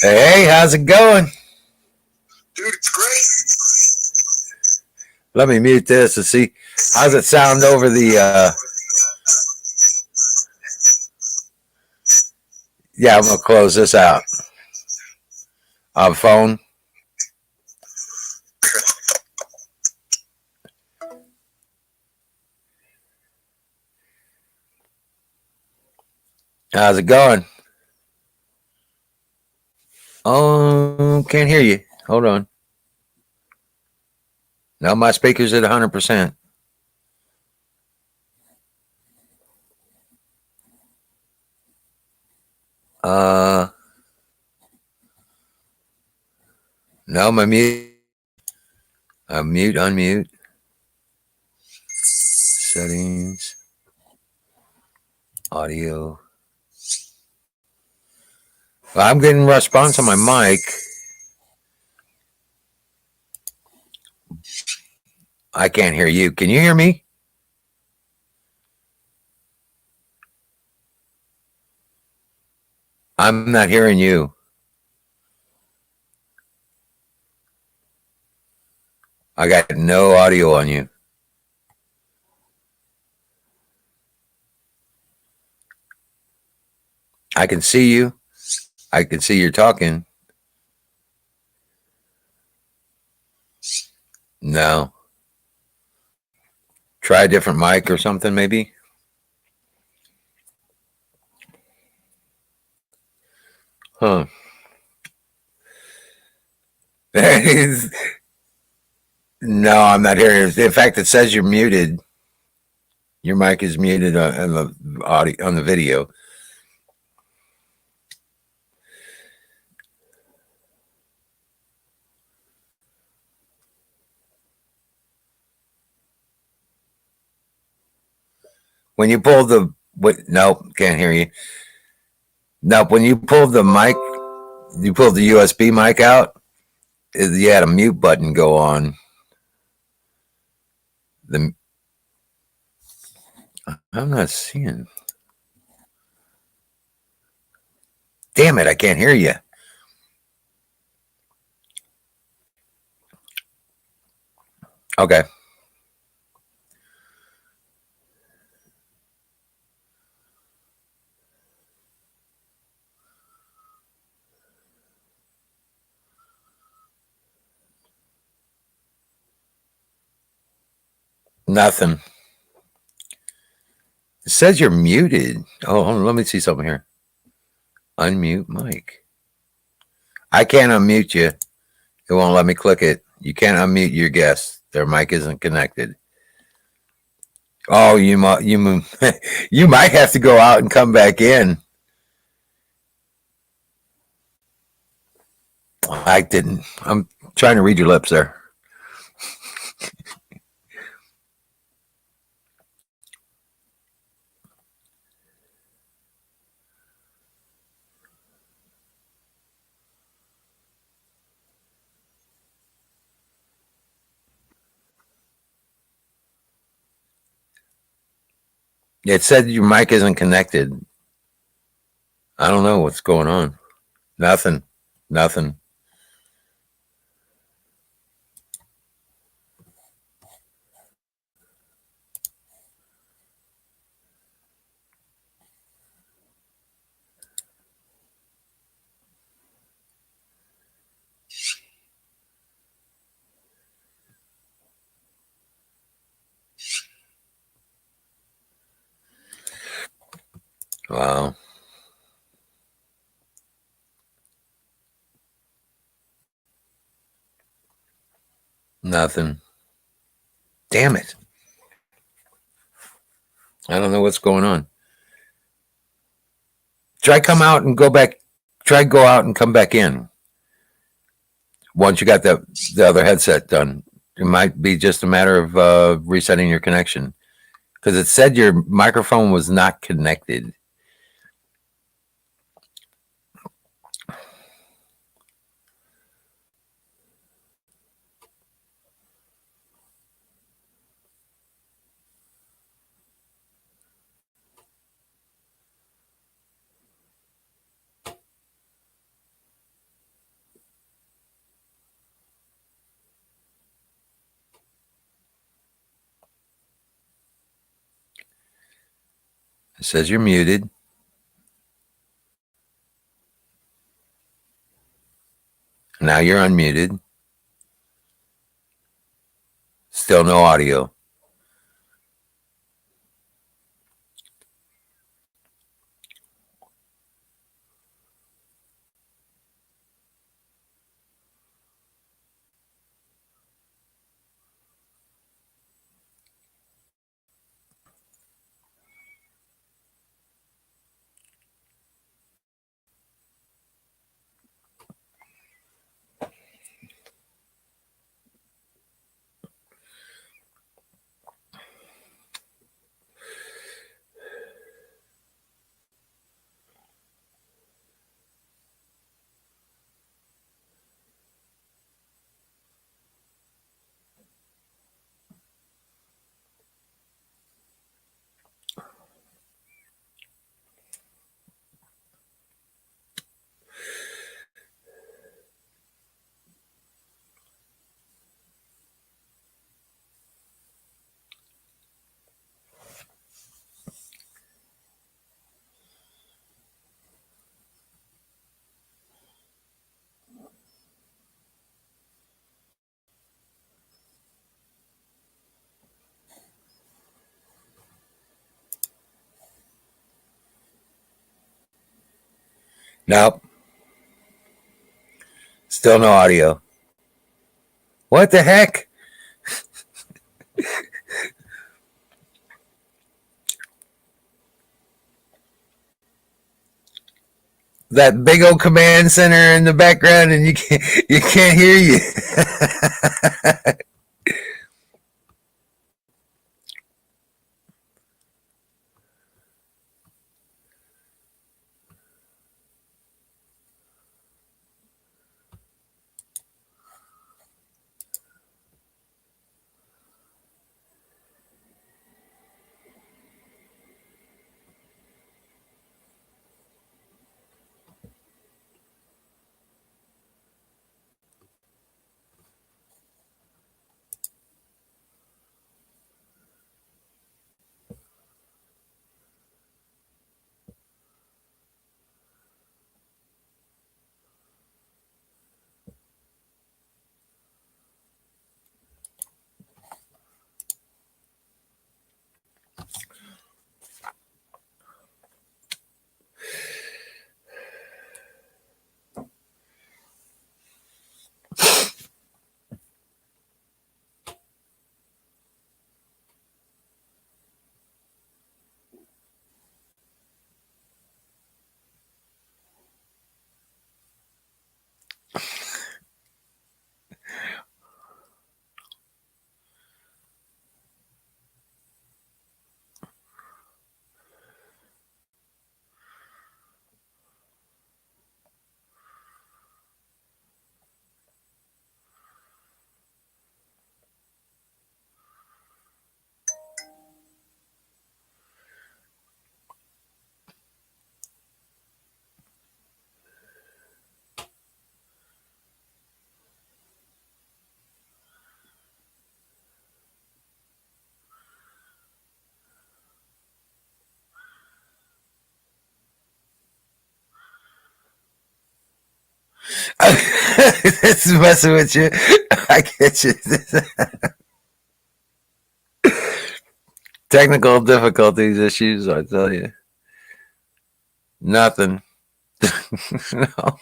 Hey, how's it going? Dude, it's great. Let me mute this and see how's it sound over the. Yeah, I'm gonna close this out on phone. How's it going? Oh, can't hear you. Hold on. No, my speaker's at 100%. Uh, no, my mute. Mute, unmute. Settings. Audio. Well, I'm getting response on my mic. I can't hear you. Can you hear me? I'm not hearing you. I got no audio on you. I can see you. I can see you're talking. No. Try a different mic or something, maybe. Huh. No, I'm not hearing it. In fact, it says you're muted. Your mic is muted on the audio on the video. When you pull the nope, can't hear you. Nope. When you pull the mic, you pull the USB mic out. You had a mute button go on. The I'm not seeing. Damn it! I can't hear you. Okay. Nothing. It says you're muted. Oh, hold on, let me see something here. Unmute mic. I can't unmute you. It won't let me click it. You can't unmute your guest. Their mic isn't connected. Oh, you you might have to go out and come back in. I didn't. I'm trying to read your lips there. It said your mic isn't connected. I don't know what's going on. Nothing. Nothing. Wow. Nothing. Damn it. I don't know what's going on. Try come out and go back. Try go out and come back in. Once you got the other headset done, it might be just a matter of resetting your connection because it said your microphone was not connected. It says you're muted. Now you're unmuted. Still no audio. Nope. Still no audio. What the heck? That big old command center in the background, and you can't hear you. This is messing with you. I get you. Technical difficulties, issues, I tell you. Nothing. No.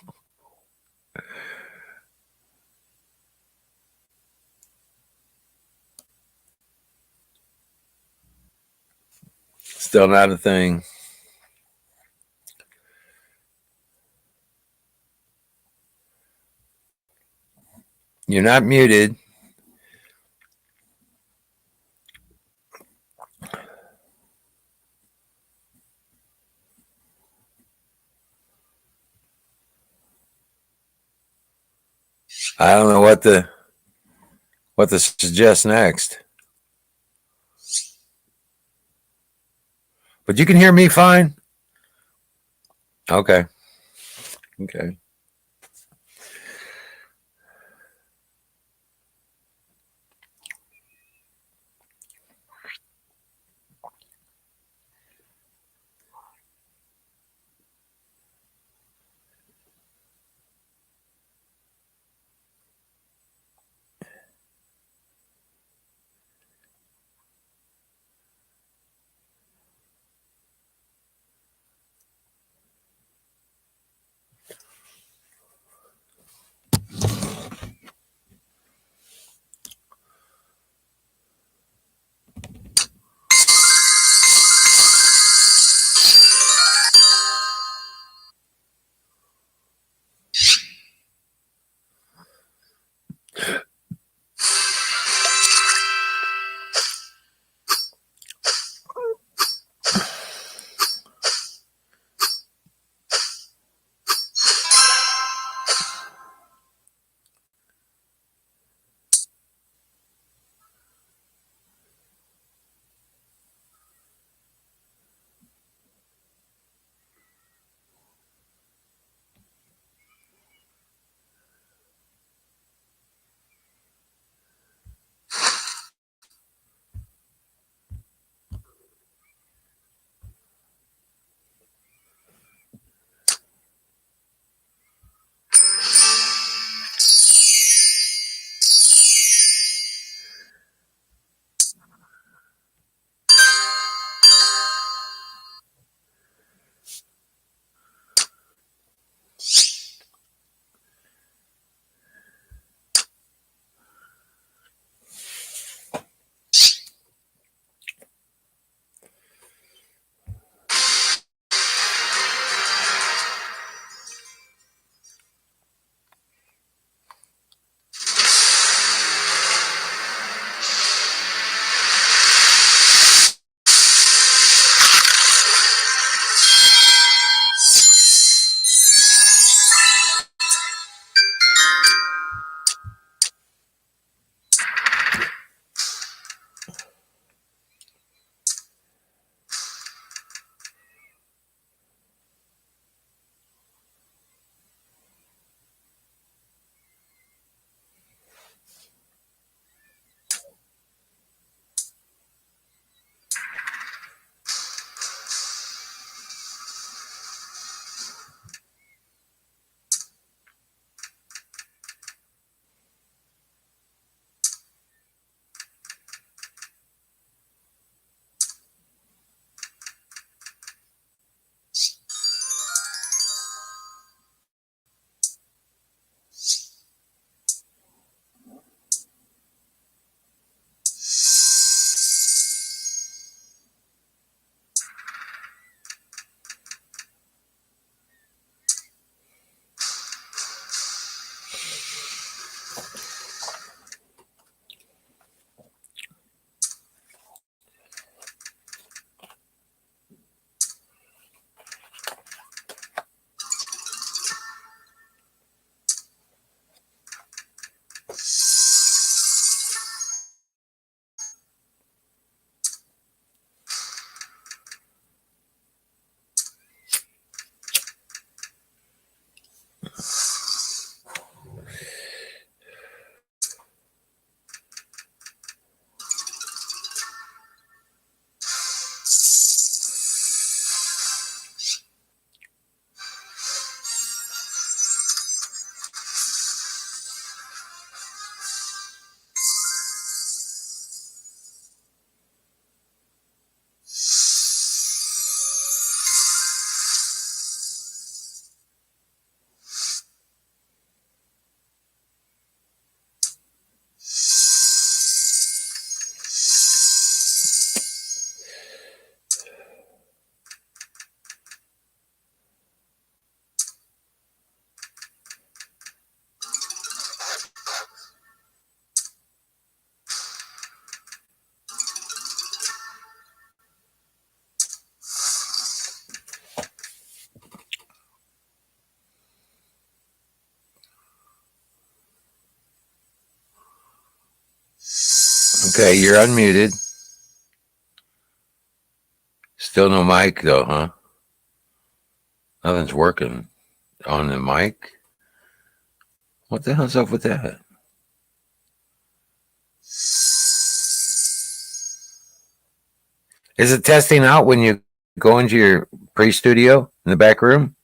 Still not a thing. You're not muted. I don't know what to suggest next. But you can hear me fine? Okay. Okay. Okay, you're unmuted. Still no mic though, huh? Nothing's working on the mic. What the hell's up with that? Is it testing out when you go into your pre-studio in the back room?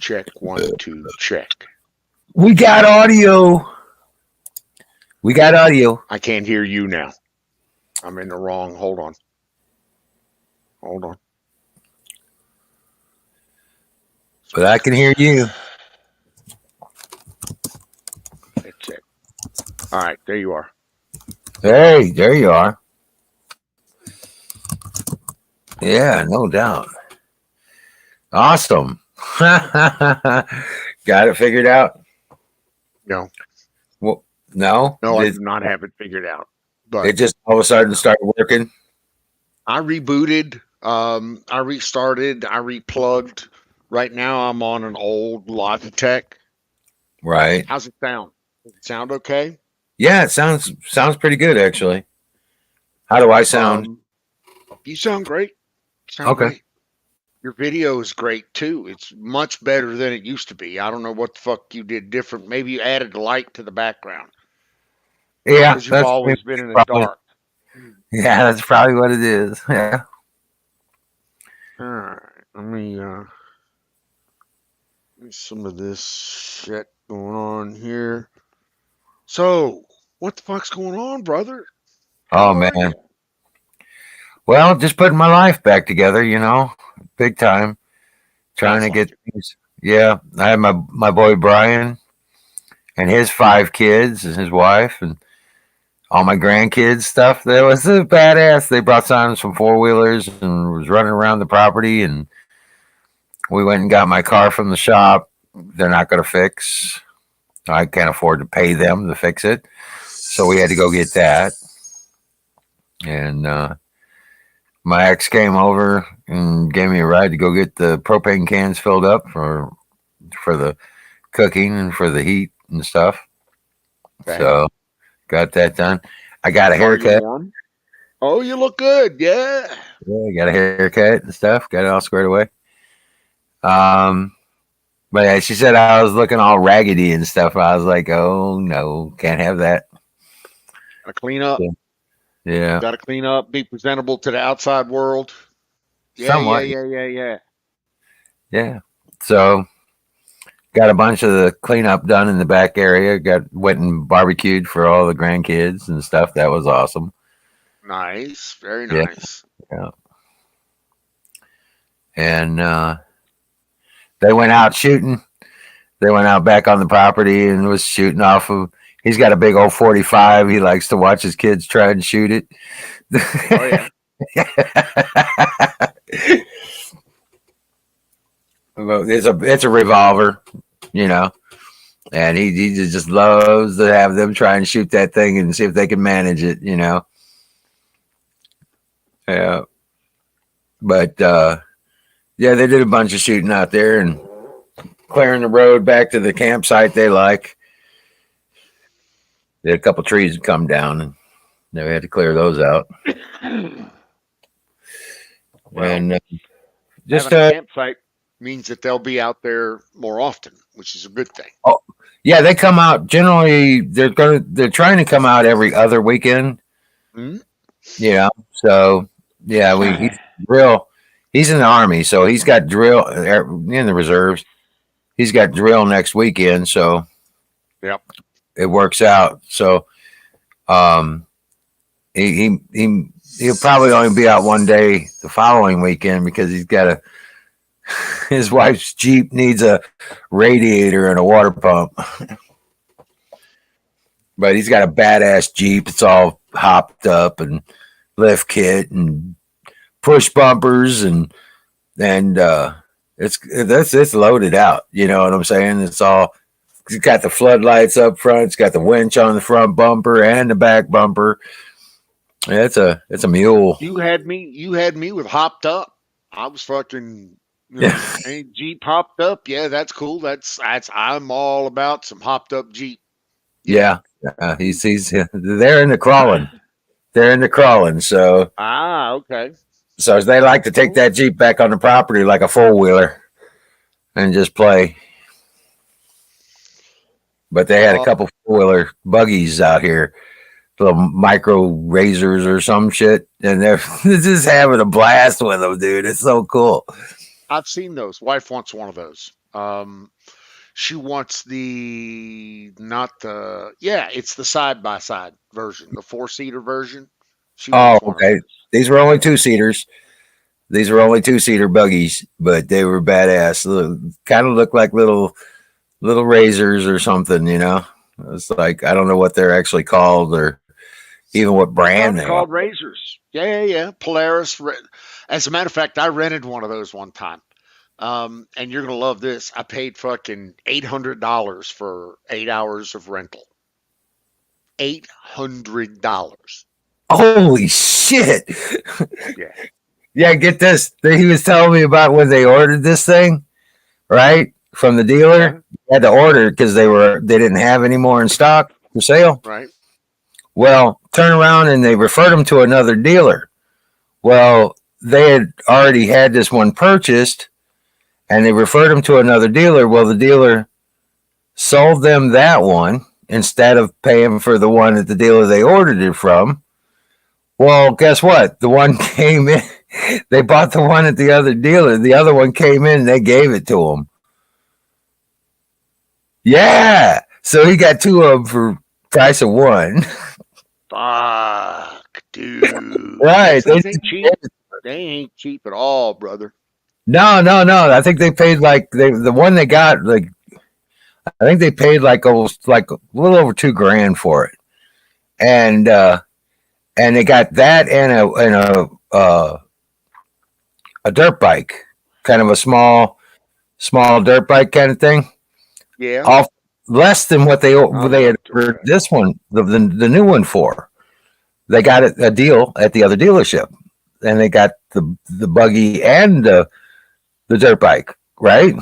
Check 1, 2, check. We got audio. We got audio. I can't hear you now. I'm in the wrong. Hold on. But I can hear you. Check. All right, there you are. Hey, there you are. Yeah, no doubt. Awesome. Got it figured out? No. Well, no? No, I do not have it figured out. But it just all of a sudden started working? I rebooted. I restarted. I replugged. Right now, I'm on an old Logitech. Right. How's it sound? Does it sound okay? Yeah, it sounds pretty good, actually. How do I sound? You sound great. Okay. Great. Your video is great, too. It's much better than it used to be. I don't know what the fuck you did different. Maybe you added light to the background. Yeah. Because you've always been in the dark. Yeah, that's probably what it is. Yeah. All right. Let me some of this shit going on here. So, what the fuck's going on, brother? Oh, man. Well, just putting my life back together, big time. Trying to get things. Yeah. I have my boy Brian and his 5 kids and his wife and all my grandkids stuff. That was a badass. They brought some 4-wheelers and was running around the property, and we went and got my car from the shop. They're not going to fix. I can't afford to pay them to fix it. So we had to go get that. And my ex came over and gave me a ride to go get the propane cans filled up for the cooking and for the heat and stuff. Okay. So got that done. I got a haircut. Oh, you look good. Yeah. Yeah, got a haircut and stuff. Got it all squared away. But yeah, she said I was looking all raggedy and stuff. I was like, oh no, can't have that. Gotta clean up. Yeah. Gotta clean up, be presentable to the outside world. Yeah, somewhat. Yeah. So got a bunch of the cleanup done in the back area. Went and barbecued for all the grandkids and stuff. That was awesome. Nice. Very nice. Yeah. And they went out shooting. They went out back on the property and was shooting off of. He's got a big old 45. He likes to watch his kids try and shoot it. Oh yeah. It's a revolver, and he just loves to have them try and shoot that thing and see if they can manage it, Yeah. But yeah, they did a bunch of shooting out there and clearing the road back to the campsite they like. They had a couple trees come down and they had to clear those out. Well, and just a campsite means that they'll be out there more often, which is a good thing. Oh, yeah, they come out generally. They're trying to come out every other weekend. Mm-hmm. Yeah, so yeah, he's in the Army, so he's got drill in the reserves. He's got drill next weekend, so yep, it works out. So, he'll probably only be out one day the following weekend because he's got his wife's Jeep needs a radiator and a water pump. But he's got a badass Jeep. It's all hopped up and lift kit and push bumpers and it's loaded out. You know what I'm saying? It's got the floodlights up front. It's got the winch on the front bumper and the back bumper. Yeah, it's a mule. You had me with hopped up. I was fucking Jeep hopped up. Yeah, that's cool. That's I'm all about some hopped up Jeep. Yeah. He's they're in the crawling. They're in the crawling. So okay. So they like to take that Jeep back on the property like a 4-wheeler and just play. But they had a couple 4-wheeler buggies out here, little micro razors or some shit, and they're just having a blast with them, dude. It's so cool. I've seen those. Wife wants one of those. She wants it's the side by side version, the 4-seater version. She Oh, wants one of okay. those. These were only 2-seaters. These were only 2-seater buggies, but they were badass. Kind of looked like little razors or something, you know. It's like I don't know what they're actually called or even what They're brand probably they are. called razors. Yeah. Polaris. As a matter of fact, I rented one of those one time. And you're gonna love this. I paid fucking $800 for 8 hours of rental. $800. Holy shit! Yeah. Yeah, get this. He was telling me about when they ordered this thing, right, from the Yeah. dealer. They had to order because they didn't have any more in stock for sale. Right. Well, turn around and they referred them to another dealer. Well, they had already had this one purchased, and they referred them to another dealer. Well, the dealer sold them that one instead of paying for the one at the dealer they ordered it from. Well, guess what? The one came in. They bought the one at the other dealer. The other one came in and they gave it to him. Yeah. So he got two of them for price of one. Fuck, dude. Right. Those things ain't cheap. They ain't cheap at all, brother. No. I think they paid like the one they got like I think they paid like almost like a little over $2,000 for it, and they got that and a dirt bike, kind of a small dirt bike kind of thing. Yeah. All less than what they had dirt ordered bike. this one, the new one for. They got a deal at the other dealership, and they got the buggy and the dirt bike, right?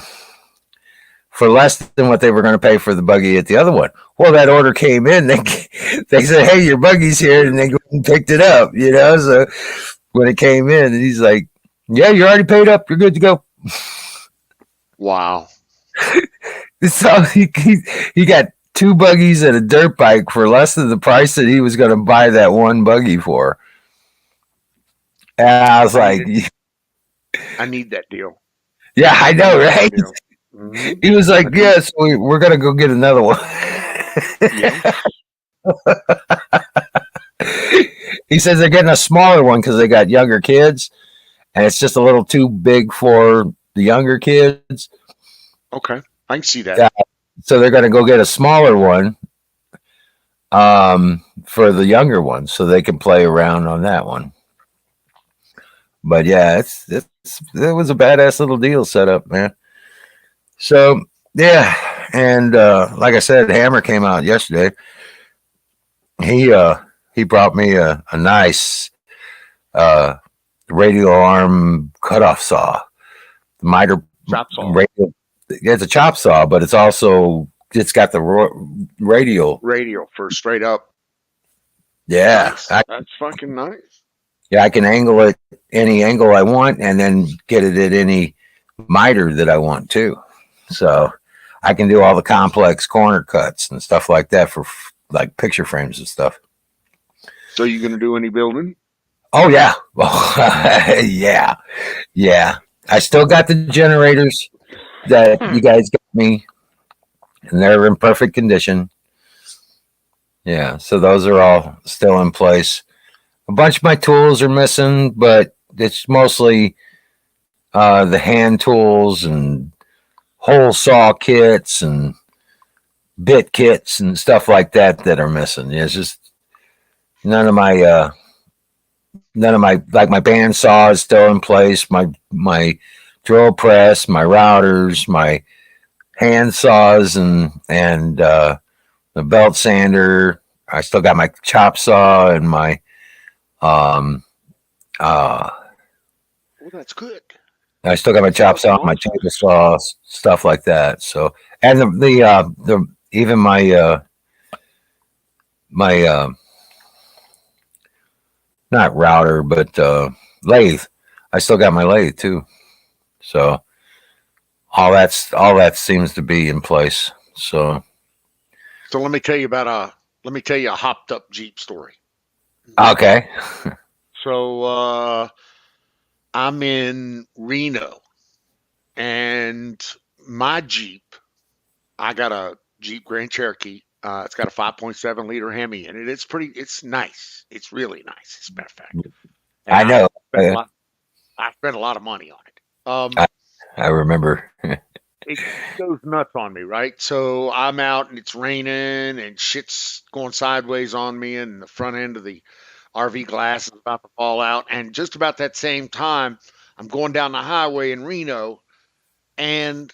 For less than what they were going to pay for the buggy at the other one. Well, that order came in. They said, "Hey, your buggy's here," and they picked it up. You know, so when it came in, and he's like, "Yeah, you're already paid up. You're good to go." Wow. So he got two buggies and a dirt bike for less than the price that he was going to buy that one buggy for. And I was like, I need that deal. "Yeah, I know, right?" Mm-hmm. He was like, "Yes, we're going to go get another one." Yeah. He says they're getting a smaller one because they got younger kids, and it's just a little too big for the younger kids. Okay. I can see that. So they're going to go get a smaller one for the younger ones so they can play around on that one. But yeah, it was a badass little deal set up, man. So yeah, and like I said, Hammer came out yesterday. He brought me a nice radial arm cutoff saw, miter Chop saw. radial. It's a chop saw, but it's got the radial. Radio for straight up. Yeah, Nice. That's fucking nice. I can angle it any angle I want, and then get it at any miter that I want too. So I can do all the complex corner cuts and stuff like that for like picture frames and stuff. So you gonna do any building? Oh yeah, yeah. I still got the generators that you guys got me, and they're in perfect condition. Yeah, so those are all still in place. A bunch of my tools are missing, but it's mostly the hand tools and hole saw kits and bit kits and stuff like that are missing. Yeah, it's just none of my like my band saw is still in place. My drill press, my routers, my hand saws, and the belt sander. I still got my chop saw and my Well, that's good. I still got my chop saw, my table saw, stuff like that. So, and the even my not router, but lathe. I still got my lathe too. So all that seems to be in place. So let me tell you a hopped up Jeep story. okay. So I'm in Reno, and my Jeep, I got a Jeep Grand Cherokee. It's got a 5.7 liter Hemi in it. It's nice. It's really nice, as a matter of fact. And I know. I spent a lot of money on it. I, I remember. It goes nuts on me, right? So I'm out and it's raining and shit's going sideways on me, and the front end of the RV glass is about to fall out. And just about that same time, I'm going down the highway in Reno, and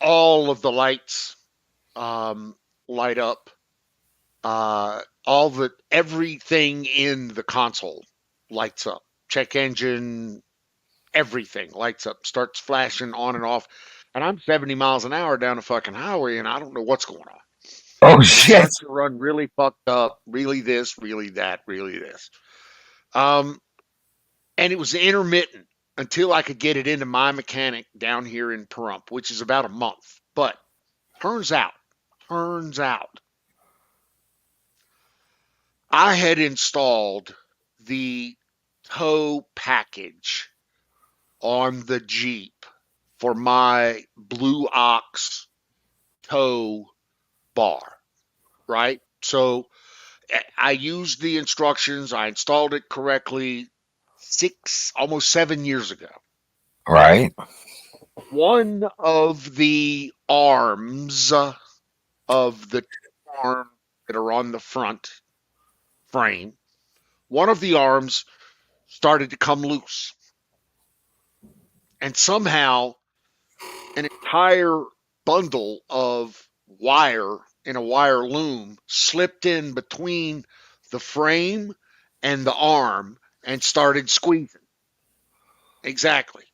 all of the lights light up. Everything in the console lights up. Check engine, everything lights up, starts flashing on and off. And I'm 70 miles an hour down the fucking highway, and I don't know what's going on. Oh It shit! starts to run really fucked up, really this, really that, really this. And it was intermittent until I could get it into my mechanic down here in Pahrump, which is about a month. But turns out, I had installed the tow package on the Jeep for my Blue Ox tow bar, right? So I used the instructions, I installed it correctly almost 7 years ago. Right. One of the arms of the arm that are on the front frame, one of the arms started to come loose. And somehow an entire bundle of wire in a wire loom slipped in between the frame and the arm and started squeezing. Exactly.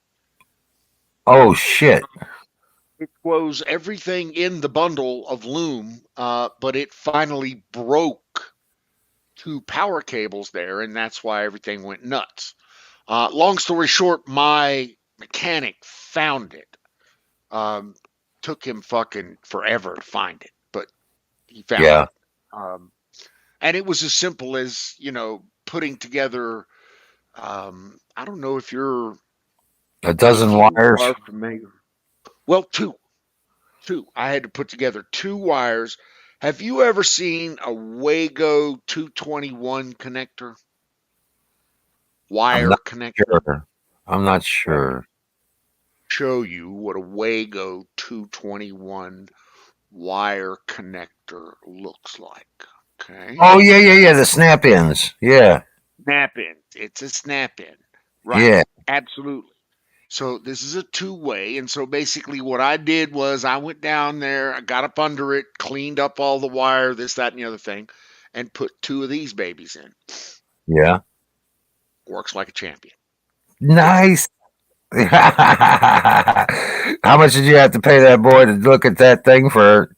Oh shit! It was everything in the bundle of loom, but it finally broke two power cables there, and that's why everything went nuts. Long story short, my mechanic found it. Took him fucking forever to find it, but he found Yeah. it. And it was as simple as, putting together. I don't know if you're A dozen if you wires. are familiar. Well, two. I had to put together two wires. Have you ever seen a Wago 221 connector? I'm Wire not connector? sure. I'm not Well, sure. show you what a Wago 221 wire connector looks like. Okay. Oh yeah. The snap ins. Yeah. Snap in. It's a snap in. Right. Yeah. Absolutely. So this is a two-way. And so basically what I did was I went down there, I got up under it, cleaned up all the wire, this, that, and the other thing, and put two of these babies in. Yeah. Works like a champion. Nice. How much did you have to pay that boy to look at that thing for?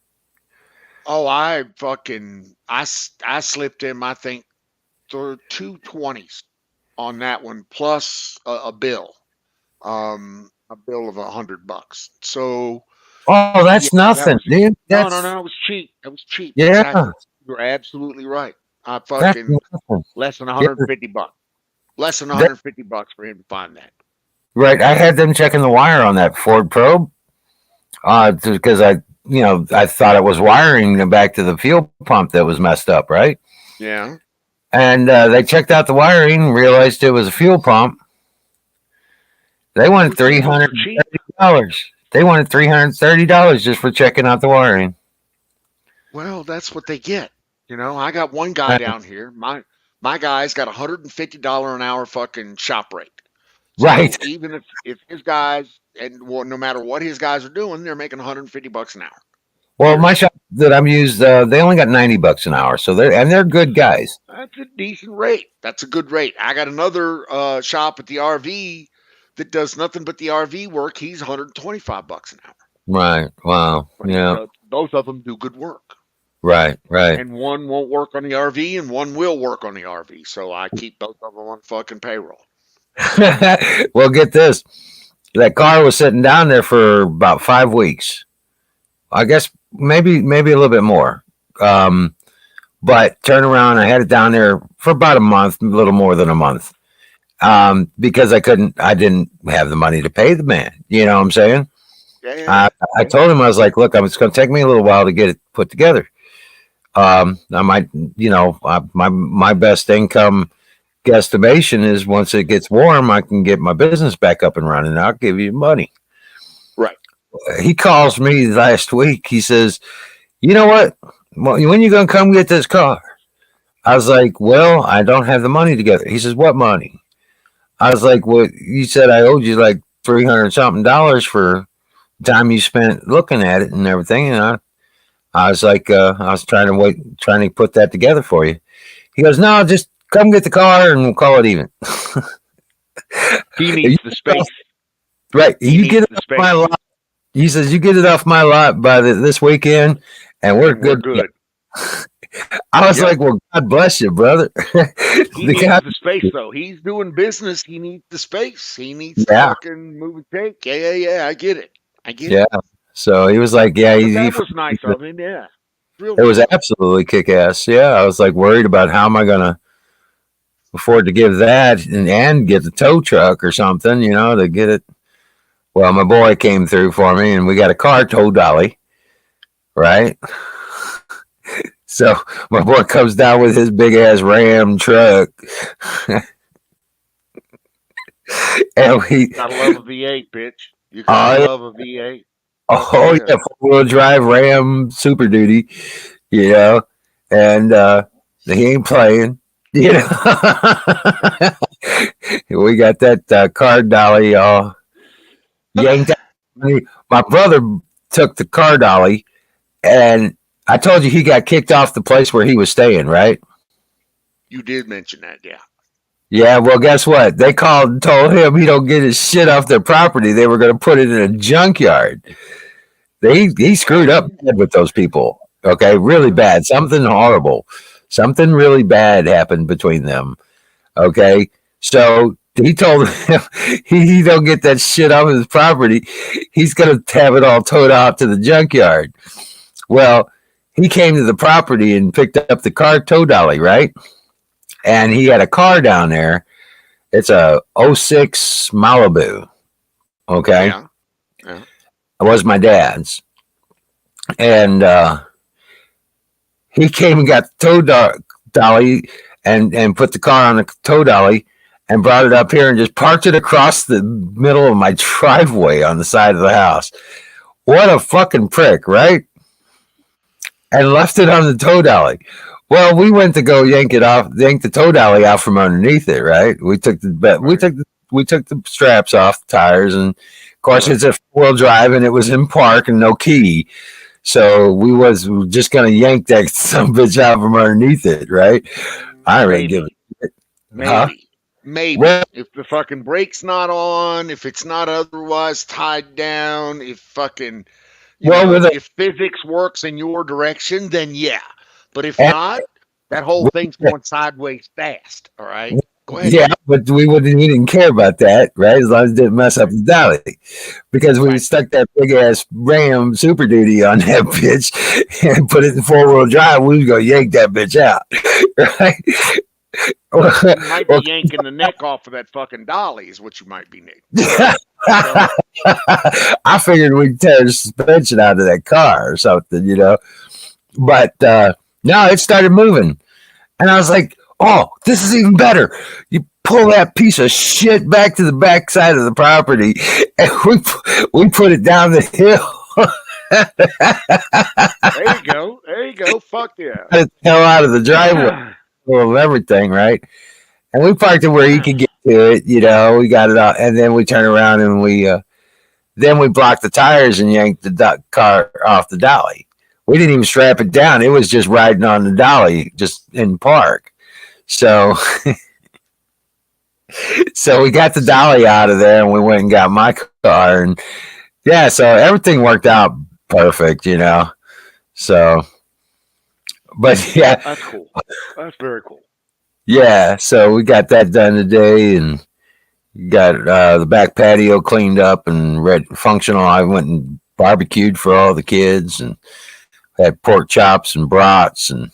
Oh, I slipped in, I think, 220s on that one, plus a bill. A bill of $100. So Oh, yeah, that's nothing, dude. no, That's it was cheap. It was cheap. yeah. Exactly. You're absolutely right. I That's fucking nothing. less than Yeah. $150. Less than That, $150 for him to find that. right. I had them checking the wire on that Ford Probe. Because I thought it was wiring back to the fuel pump that was messed up, right? Yeah. And they checked out the wiring, realized it was a fuel pump. They wanted $330. They wanted $330 just for checking out the wiring. Well, that's what they get. I got one guy down here. My guy's got $150 an hour fucking shop rate. So Right. even if his guys, no matter what his guys are doing, they're making $150 an hour. Well, my shop that I'm used, they only got $90 an hour, so they're good guys. That's a decent rate. That's a good rate. I got another shop at the RV that does nothing but the RV work. He's $125 an hour. Right. Wow. But Yeah. both of them do good work. Right. And one won't work on the RV, and one will work on the RV. So I keep both of them on fucking payroll. Well, get this. That car was sitting down there for about 5 weeks. I guess maybe a little bit more. But turn around, I had it down there for about a month, a little more than a month. Because I didn't have the money to pay the man. You know what I'm saying? Yeah. I told him, I was like, look, it's going to take me a little while to get it put together. I might, my best income guesstimation is once it gets warm, I can get my business back up and running. I'll give you money. Right. He calls me last week. He says, you know what? Well, when you going to come get this car? I was like, well, I don't have the money together. He says, what money? I was like, well, you said I owed you like $300 something for the time you spent looking at it and everything. And I was like, I was trying to put that together for you. He goes, no, just come get the car and we'll call it even. He needs the space. Right. You get it the off space. my lot. He says, you get it off my lot by this weekend and we're good. I was like, well, God bless you, brother. He needs the space, though. He's doing business. He needs the space. He needs to fucking move and take. Yeah. I get it. Yeah. So he was like, yeah. That was nice of him, yeah. It was absolutely kick-ass. Yeah. I was like worried about how am I going to afford to give that and get the tow truck or something, to get it. Well, my boy came through for me and we got a car tow dolly, right? So my boy comes down with his big ass Ram truck. And we gotta love a V8, bitch. You gotta love a V8. Oh yeah, 4-wheel drive Ram Super Duty, and he ain't playing. We got that car dolly all yanked out. My brother took the car dolly, and I told you he got kicked off the place where he was staying, right? You did mention that, yeah. Yeah, well, guess what? They called and told him he don't get his shit off their property. They were going to put it in a junkyard. He screwed up bad with those people. Okay, really bad. Something horrible. Something really bad happened between them. Okay, so he told him he don't get that shit off his property. He's going to have it all towed out to the junkyard. Well, he came to the property and picked up the car tow dolly, right? And he had a car down there. It's a 06 Malibu. Okay. Yeah. It was my dad's. And he came and got the tow dolly and put the car on the tow dolly and brought it up here and just parked it across the middle of my driveway on the side of the house. What a fucking prick, right? And left it on the tow dolly. Well, we went to go yank the tow dolly out from underneath it, right? We took the straps off the tires, and of course it's a 4-wheel drive, and it was in park and no key, so we was just gonna yank that some bitch out from underneath it, right? I already give it. Maybe well, if the fucking brake's not on, if it's not otherwise tied down, if fucking if physics works in your direction, then yeah. But if not, that whole thing's going sideways fast. All right. Go ahead. Yeah, but we didn't care about that, right? As long as it didn't mess up the dolly. Because we stuck that big ass Ram Super Duty on that bitch and put it in 4-wheel drive, we was gonna yank that bitch out. Right? You might be yanking the neck off of that fucking dolly is what you might be needing. I figured we'd tear the suspension out of that car or something, But no, it started moving. And I was like, oh, this is even better. You pull that piece of shit back to the back side of the property, and we put it down the hill. There you go. Fuck yeah. Got the hell out of the driveway of everything, right? And we parked it where you could get to it, we got it out, and then we turned around and we blocked the tires and yanked the car off the dolly. We didn't even strap it down. It was just riding on the dolly, just in park. So, so we got the dolly out of there, and we went and got my car, and yeah, so everything worked out perfect, So, but yeah, that's cool. That's very cool. Yeah, so we got that done today, and got the back patio cleaned up and functional. I went and barbecued for all the kids, and had pork chops and brats, and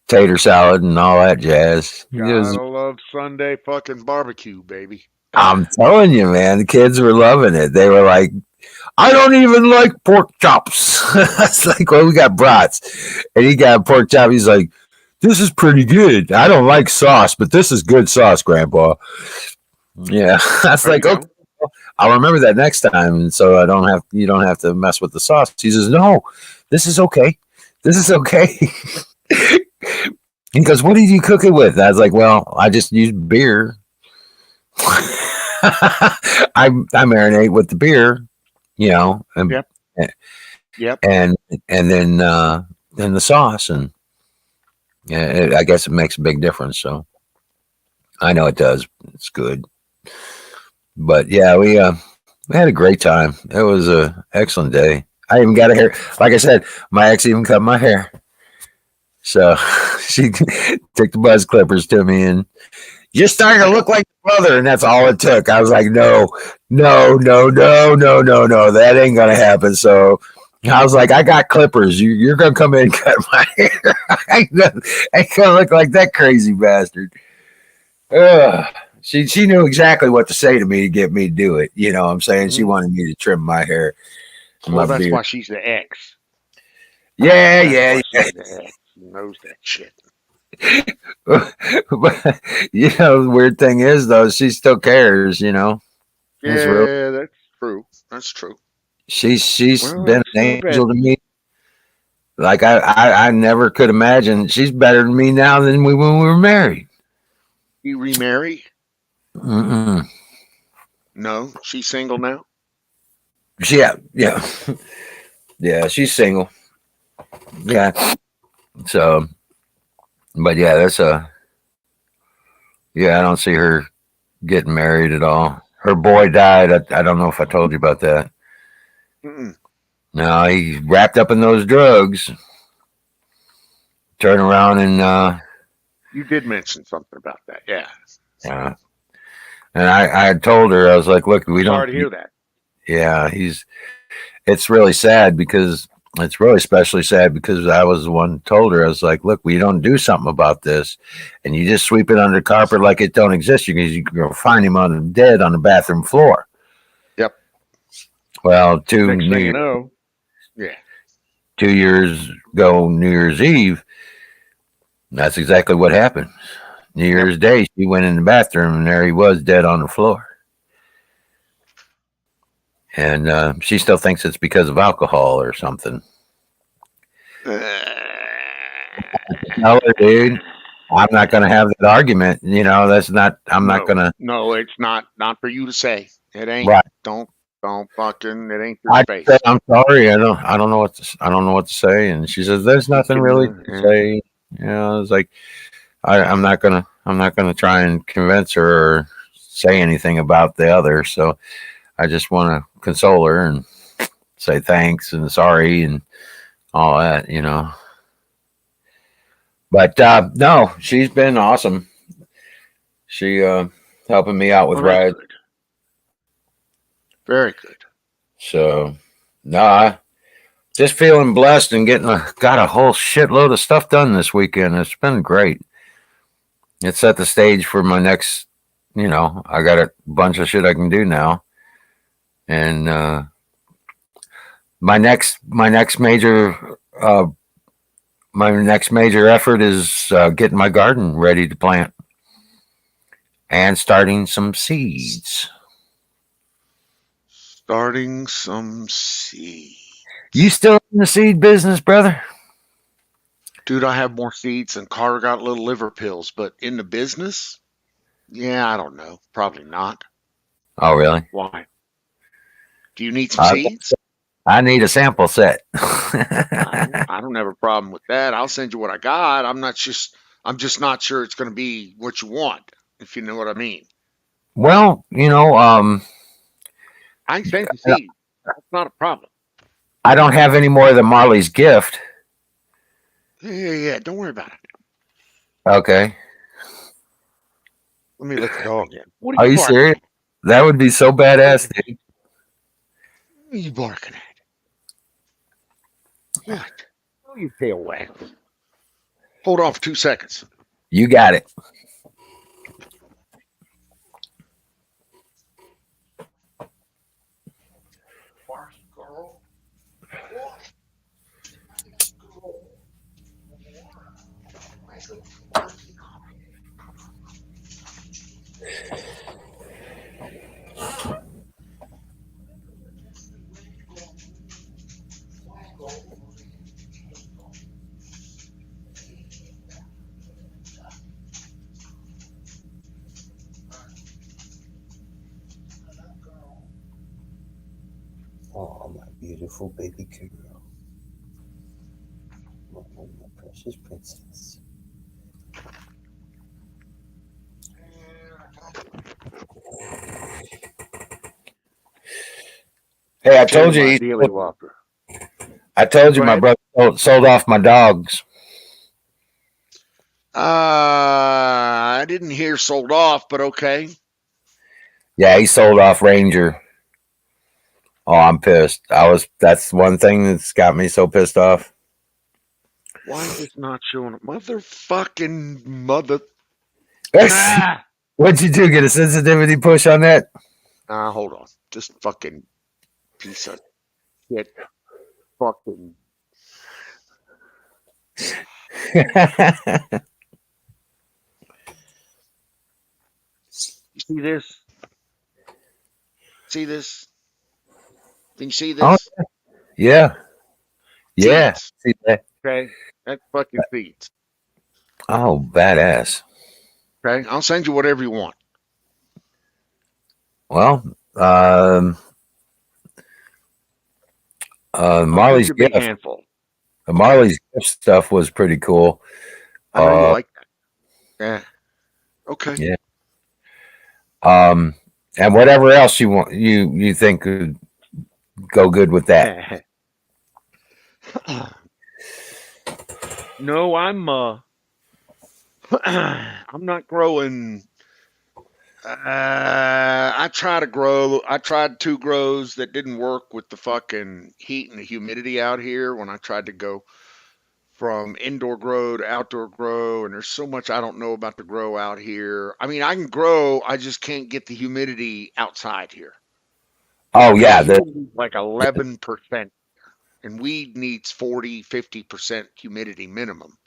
tater salad and all that jazz. Gotta love Sunday fucking barbecue, baby. I'm telling you, man, the kids were loving it. They were like, I don't even like pork chops. It's like, well, we got brats, and he got pork chop. He's like, this is pretty good. I don't like sauce, but this is good sauce, Grandpa. Yeah, that's There you like, okay, go. I'll remember that next time, and so I don't have you don't have to mess with the sauce. He says, no, this is okay. This is okay. He goes, what did you cook it with? I was like, well, I just used beer. I marinate with the beer, you know, Yep. Yep. and then the sauce, and yeah, I guess it makes a big difference. So I know it does. It's good, but yeah, we had a great time. It was a excellent day. I even got a hair. Like I said, my ex even cut my hair. So she took the buzz clippers to me, and you're starting to look like your mother, and that's all it took. I was like, no, no, no, no, no, no, no, that ain't gonna happen. So I was like, I got clippers. You're gonna come in and cut my hair. I ain't gonna look like that crazy bastard. Ugh. She knew exactly what to say to me to get me to do it. You know what I'm saying? She wanted me to trim my hair, my Well, that's beard. why she's the ex. Yeah, That's yeah, why yeah. she's the ex. She knows that shit. But you know, the weird thing is though, she still cares. You know, it's real. Yeah, that's true. That's true. She's Well, been that's an too bad. angel to me. Like I never could imagine. She's better than me now than when we were married. You remarry? Mm-mm. No, she's single now. Yeah, yeah. She's single. Yeah. So, but yeah, that's a yeah. I don't see her getting married at all. Her boy died. I don't know if I told you about that. Mm-mm. No, he wrapped up in those drugs. Turn around and You did mention something about that. Yeah. yeah. And I had told her, I was like, look, we don't. Sorry to hear that. Yeah, it's really sad because it's really especially sad because I was the one who told her, I was like, look, we don't do something about this, and you just sweep it under the carpet like it don't exist. You're going to find him dead on the bathroom floor. Yep. Well, Next thing you know, yeah. 2 years ago, New Year's Eve, that's exactly what happened. New Yep. Year's Day, she went in the bathroom, and there he was dead on the floor. And she still thinks it's because of alcohol or something. No, dude, I'm not going to have that argument. You know, that's not. I'm not going to. No, it's not for you to say. It ain't. Right. Don't fucking. It ain't your I space. said, I'm sorry. I don't know what I don't know what to say. And she says, there's nothing really to say. You know, it's like I'm not gonna try and convince her or say anything about the other. So I just want to console her and say thanks and sorry and all that. You know. But no, she's been awesome. She helping me out with Well, that's rides. good. Very good. So no, I just feeling blessed and got a whole shitload of stuff done this weekend. It's been great. It set the stage for my next. You know, I got a bunch of shit I can do now, and my next major effort is getting my garden ready to plant and starting some seeds. Starting some seed. You still in the seed business, brother? Dude, I have more seeds than Carter got little liver pills, but in the business, yeah, I don't know. Probably not. Oh, really? Why? Do you need some seeds? I need a sample set. I don't have a problem with that. I'll send you what I got. I'm just not sure it's going to be what you want, if you know what I mean. Well, you know, I can send you seeds. That's not a problem. I don't have any more than Marley's gift. Yeah. Don't worry about it. Okay. Let me let the dog in. What Are you barking serious? That would be so badass, dude. What are you barking at? What? Oh, you tail wag. Hold on for 2 seconds. You got it. Oh, my beautiful baby girl. Oh, my precious princess. Hey, I Tell you told my you. daily whopper. I told you Go my ahead. brother sold off my dogs. I didn't hear sold off, but okay. Yeah, he sold off Ranger. Oh, I'm pissed. That's one thing that's got me so pissed off. Why is this not showing? Motherfucking mother. Ah. What'd you do? Get a sensitivity push on that? Hold on. Just fucking piece of shit. Fucking. You see this? See this? Can you see Oh, this? yeah. Yeah. Feeds. See that? Okay. That fucking feeds. Oh, badass. Okay. I'll send you whatever you want. Well, I'll send Marley's you a big gift. handful. Marley's gift stuff was pretty cool. I know you like that. Yeah. Okay. Yeah. And whatever else you want, you think could go good with that. No, I'm I'm not growing. I tried 2 grows that didn't work with the fucking heat and the humidity out here when I tried to go from indoor grow to outdoor grow, and there's so much I don't know about the grow out here. I mean, I can grow, I just can't get the humidity outside here. Oh I mean, the yeah, humidity is like 11%, and weed needs 40, 50% humidity minimum.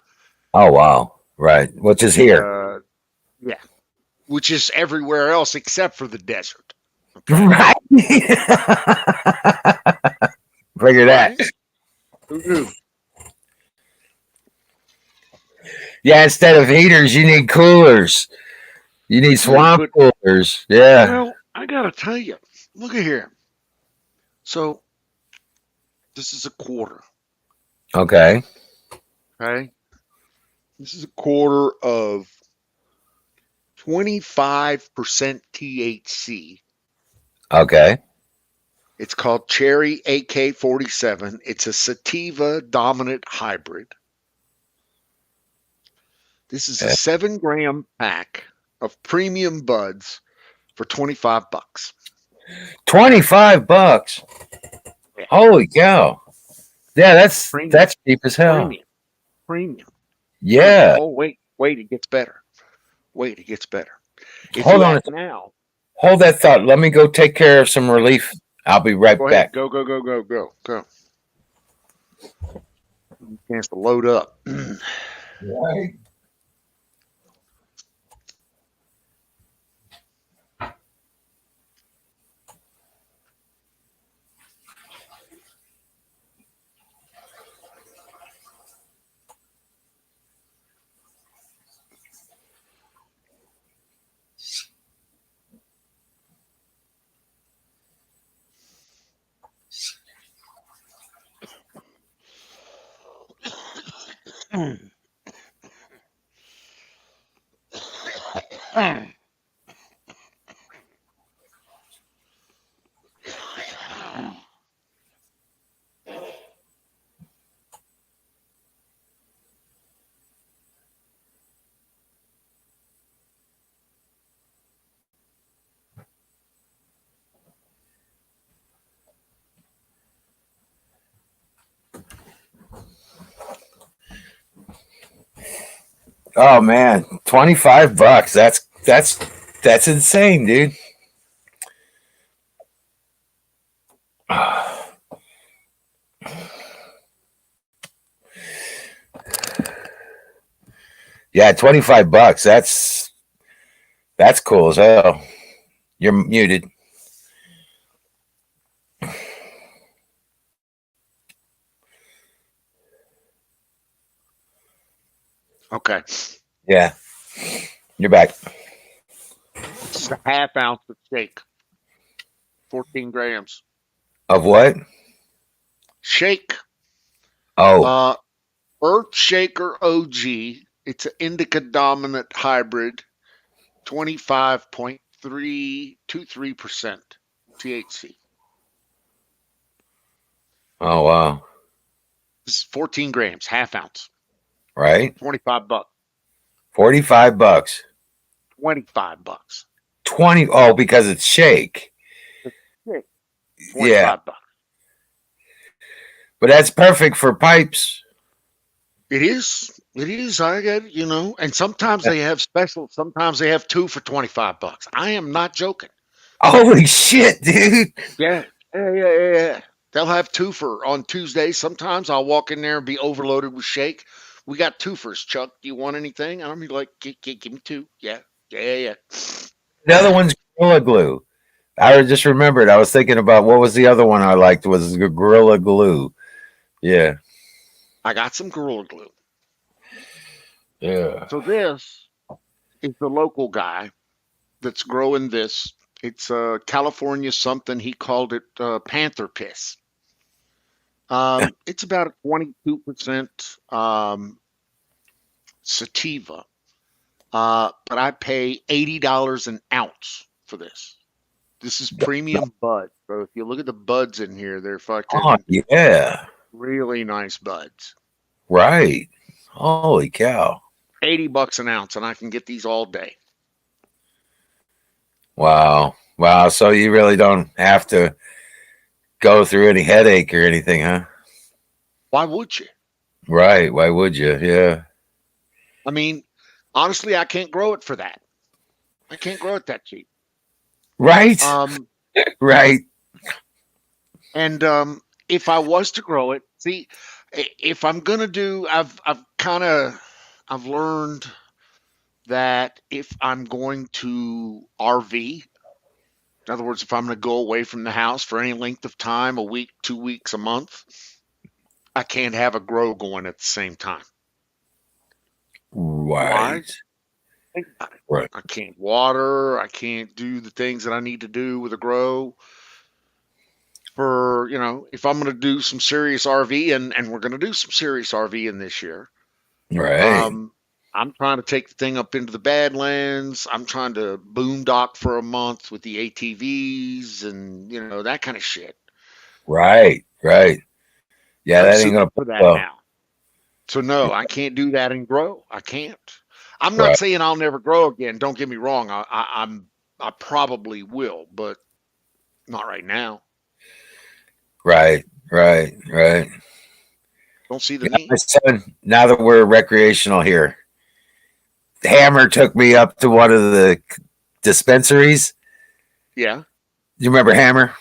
oh wow, right, which is And here, yeah, which is everywhere else except for the desert. Okay. right? Figure that. Right? Who knew? Yeah, instead of heaters, you need coolers. You need Dude, swamp but coolers. Yeah. well, I gotta tell you, look at here. So this is a quarter. Okay. Okay. This is a quarter of 25% THC. Okay. It's called Cherry AK-47. It's a sativa dominant hybrid. This is a 7-gram pack of premium buds for $25. $25. Yeah. Holy cow. Yeah, that's Premium. cheap as hell. Premium. Yeah. Oh, wait, it gets better. Wait, it gets better. If Hold you on. act now, Hold that thought. Let me go take care of some relief. I'll be right go ahead. back. Go. Chance to load up. Right. Oh man, $25. That's insane, dude. Yeah, $25. That's cool as hell. You're muted. Okay. Yeah. You're back. This is a half ounce of shake. 14 grams. Of what? Shake. Oh, Uh, Earth Shaker OG. It's an indica dominant hybrid, 25.323% THC. oh wow. This is 14 grams, half ounce, Right? $25. 45 bucks. $25. 20. Oh, because it's shake. Shake, Yeah. $25. But that's perfect for pipes. It is. It is. I get it, and sometimes they have specials. Sometimes they have two for $25. I am not joking. Holy shit, dude. Yeah. Yeah. They'll have two for on Tuesday. Sometimes I'll walk in there and be overloaded with shake. We got twofers, Chuck. Do you want anything? And I'll be like, give me two. Yeah. Yeah. The other one's Gorilla Glue. I just remembered. I was thinking about what was the other one I liked was Gorilla Glue. Yeah. I got some Gorilla Glue. Yeah. So this is the local guy that's growing this. It's California something. He called it Panther Piss. It's about a 22% sativa. But I pay $80 an ounce for this. This is premium bud. So if you look at the buds in here, they're Oh, fucking yeah. really nice buds. Right. Holy cow. $80 an ounce, and I can get these all day. Wow. Wow. So you really don't have to go through any headache or anything, huh? Why would you? Right. Why would you? Yeah. I mean, honestly, I can't grow it for that. I can't grow it that cheap. Right. Right. And if I was to grow it, see, if I'm gonna do, I've learned that if I'm going to RV, in other words, if I'm going to go away from the house for any length of time, a week, 2 weeks, a month, I can't have a grow going at the same time. Why? Right. Think about it. Right. I can't water. I can't do the things that I need to do with a grow. For, if I'm going to do some serious RV, and we're going to do some serious RV in this year, Right. um, I'm trying to take the thing up into the Badlands. I'm trying to boondock for a month with the ATVs and that kind of shit. Right. Right. Yeah, I'm that ain't suited gonna for put that well. now. So no, I can't do that and grow. I can't. I'm not Right. saying I'll never grow again. Don't get me wrong. I probably will, but not right now. Right. Right. Right. Don't see the Yeah, need. my son, now that we're recreational here, Hammer took me up to one of the dispensaries. Yeah, You remember Hammer?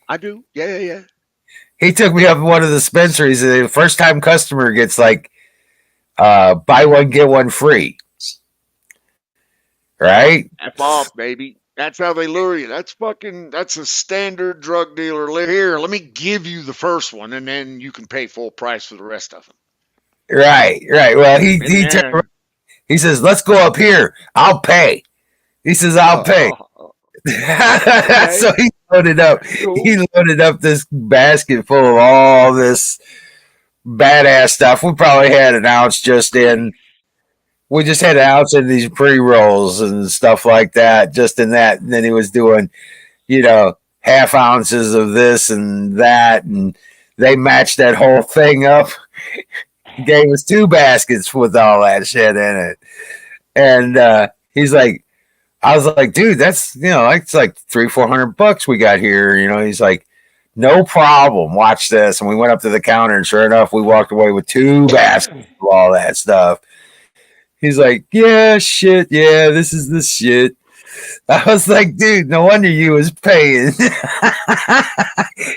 I do. Yeah. He took me up to one of the dispensaries, and the first time customer gets like buy one get one free. Right? F off, baby. That's how they lure you. That's a standard drug dealer. Here, let me give you the first one, and then you can pay full price for the rest of them. Right. Right. Well, Been he turned there. around, he says, "Let's go up here. I'll pay." He says, "I'll pay." Okay, So he loaded up. cool. He loaded up this basket full of all this badass stuff. We probably had an ounce just in. We just had an ounce in these pre rolls and stuff like that, just in that. And then he was doing, half ounces of this and that, and they matched that whole thing up. Gave us two baskets with all that shit in it, and he's like, I was like, dude, that's it's like $300-400 we got here. He's like, no problem. Watch this. And we went up to the counter, and sure enough, we walked away with two baskets of all that stuff. He's like, yeah, shit, yeah, this is the shit. I was like, dude, no wonder you was paying.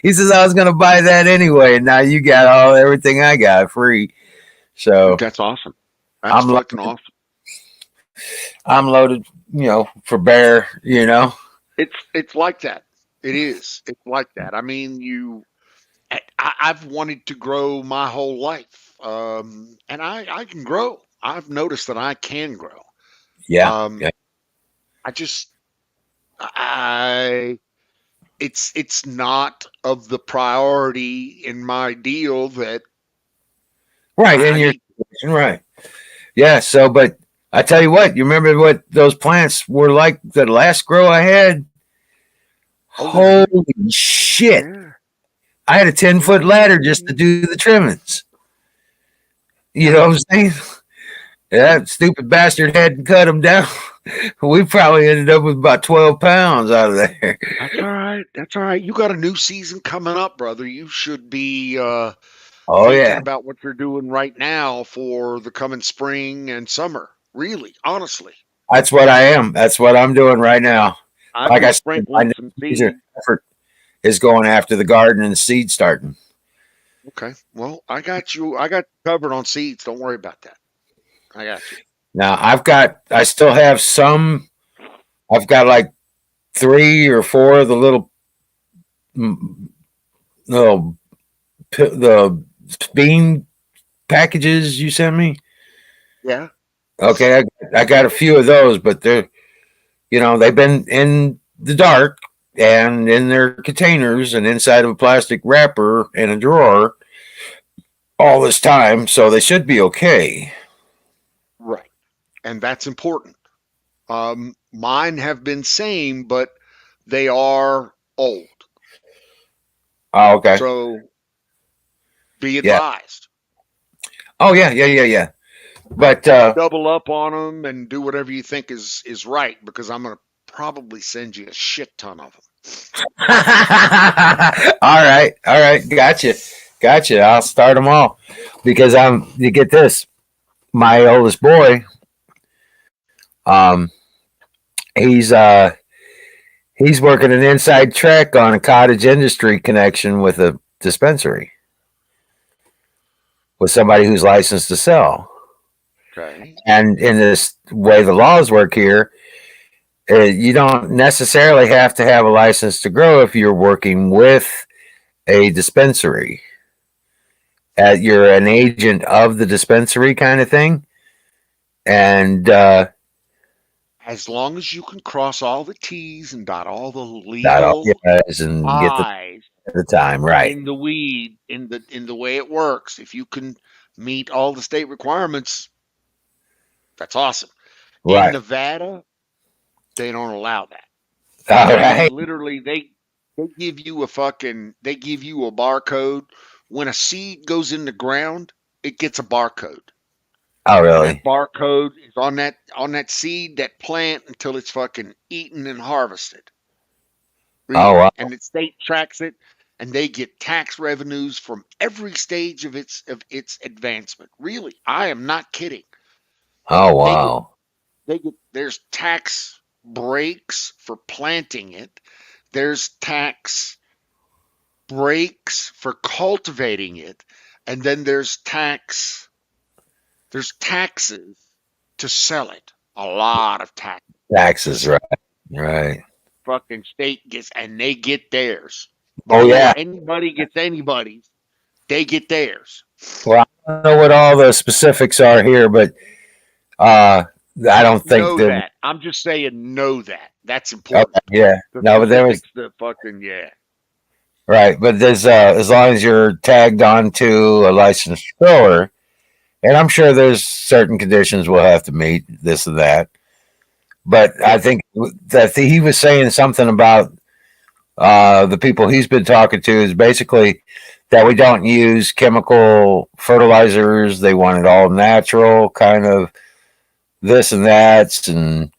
He says I was gonna buy that anyway, and now you got everything I got free. So That's awesome. That's I'm fucking loaded, awesome. I'm loaded, for bear. It's like that. It is. It's like that. I mean, I've wanted to grow my whole life, and I can grow. I've noticed that I can grow. Yeah, Um, yeah, I just I it's not of the priority in my deal that Right, I and you're need. right. Yeah. So, but I tell you what, you remember what those plants were like the last grow I had? Oh, they're huge. Holy shit! Yeah, I had a 10 foot yeah, ladder just to do the trimmings. You know what I'm saying? yeah. That stupid bastard hadn't cut them down. We probably ended up with about 12 pounds out of there. That's all right. That's all right. You got a new season coming up, brother. You should be Oh thinking yeah, about what you're doing right now for the coming spring and summer. Really, honestly, that's what I am. That's what I'm doing right now. I've Like been I said, my sprinkling next some major seed. effort is going after the garden and seed starting. Okay, well, I got you. I got you covered on seeds. Don't worry about that. I got you. Now I still have some. I've got like 3 or 4 of the mm, little the bean packages you sent me. Yeah. Okay, I got a few of those, but they're they've been in the dark and in their containers and inside of a plastic wrapper in a drawer all this time, so they should be okay. Right. And that's important. Mine have been same, but they are old. Oh, okay. So be Yeah. advised. Oh, yeah, yeah, yeah, yeah. But Double up on them and do whatever you think is right because I'm going to probably send you a shit ton of them. all right, gotcha. I'll start them all because you get this. My oldest boy, um, he's he's working an inside track on a cottage industry connection with a dispensary with somebody who's licensed to sell. Okay. And in this way the laws work here, you don't necessarily have to have a license to grow if you're working with a dispensary. You're an agent of the dispensary kind of thing. And As long as you can cross all the T's and dot all the not all legal yes, and get I's the time right. in the weed, in the way it works, if you can meet all the state requirements, that's awesome. In Right. Nevada, they don't allow that. All They right. literally they give you they give you a barcode. When a seed goes in the ground, it gets a barcode. Oh, And that really? barcode is on that seed, that plant until it's fucking eaten and harvested. Oh, Really. wow. And the state tracks it and they get tax revenues from every stage of its advancement. Really. I am not kidding. Oh, They get wow. there's tax breaks for planting it. There's tax breaks for cultivating it. And then there's taxes to sell it. A lot of taxes to Taxes, sell. right? Right. Fucking state gets and they get theirs. Oh, Before yeah. anybody gets anybody's, they get theirs. Well, I don't know what all the specifics are here, but uh, I don't think Know that. that. I'm just saying know that. That's Okay, important. yeah. The No, but there was specifics, the fucking yeah. right, but there's as long as you're tagged on to a licensed grower, and I'm sure there's certain conditions we'll have to meet, this and that. But I Yep. think that he was saying something about the people he's been talking to is basically that we don't use chemical fertilizers. They want it all natural, kind of this and that, and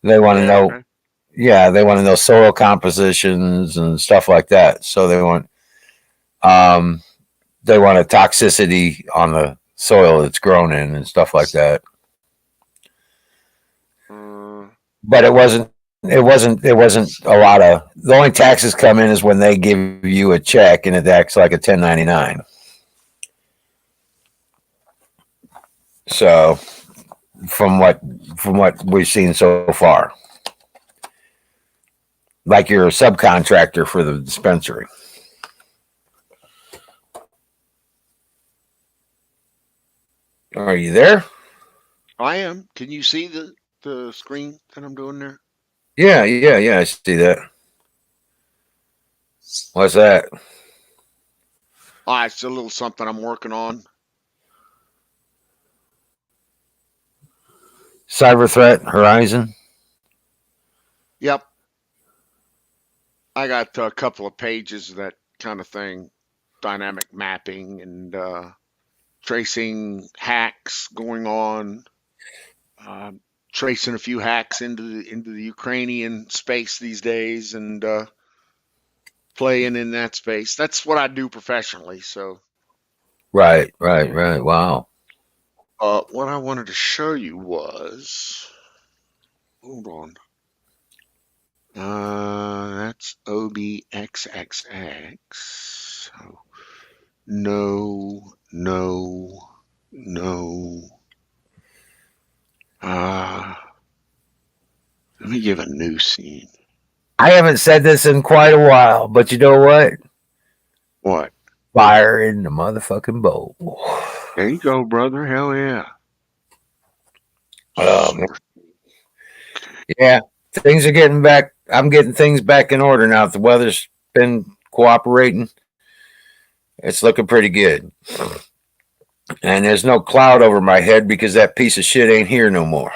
they want to Yeah, know, okay. yeah, they want to know soil compositions and stuff like that. So um, they want a toxicity on the soil it's grown in and stuff like that. Uh, But it wasn't a lot of the only taxes come in is when they give you a check and it acts like a 1099. So from what we've seen so far, like you're a subcontractor for the dispensary. Are you there? I am. Can you see the screen that I'm doing there? Yeah, yeah, yeah. I see that. What's that? It's a little something I'm working on. Cyber threat horizon. Yep. I got a couple of pages of that kind of thing, dynamic mapping and tracing hacks going on, uh, tracing a few hacks into the Ukrainian space these days, and playing in that space. That's what I do professionally. So, Right. Wow. what I wanted to show you was, hold on. That's OBXXX. So, no. Let me give a new scene. I haven't said this in quite a while, but you know what? What? Fire in the motherfucking bowl. There you go, brother. Hell yeah. Oh, man. Yeah, things are getting back. I'm getting things back in order now. The weather's been cooperating. It's looking pretty good. And there's no cloud over my head because that piece of shit ain't here no more.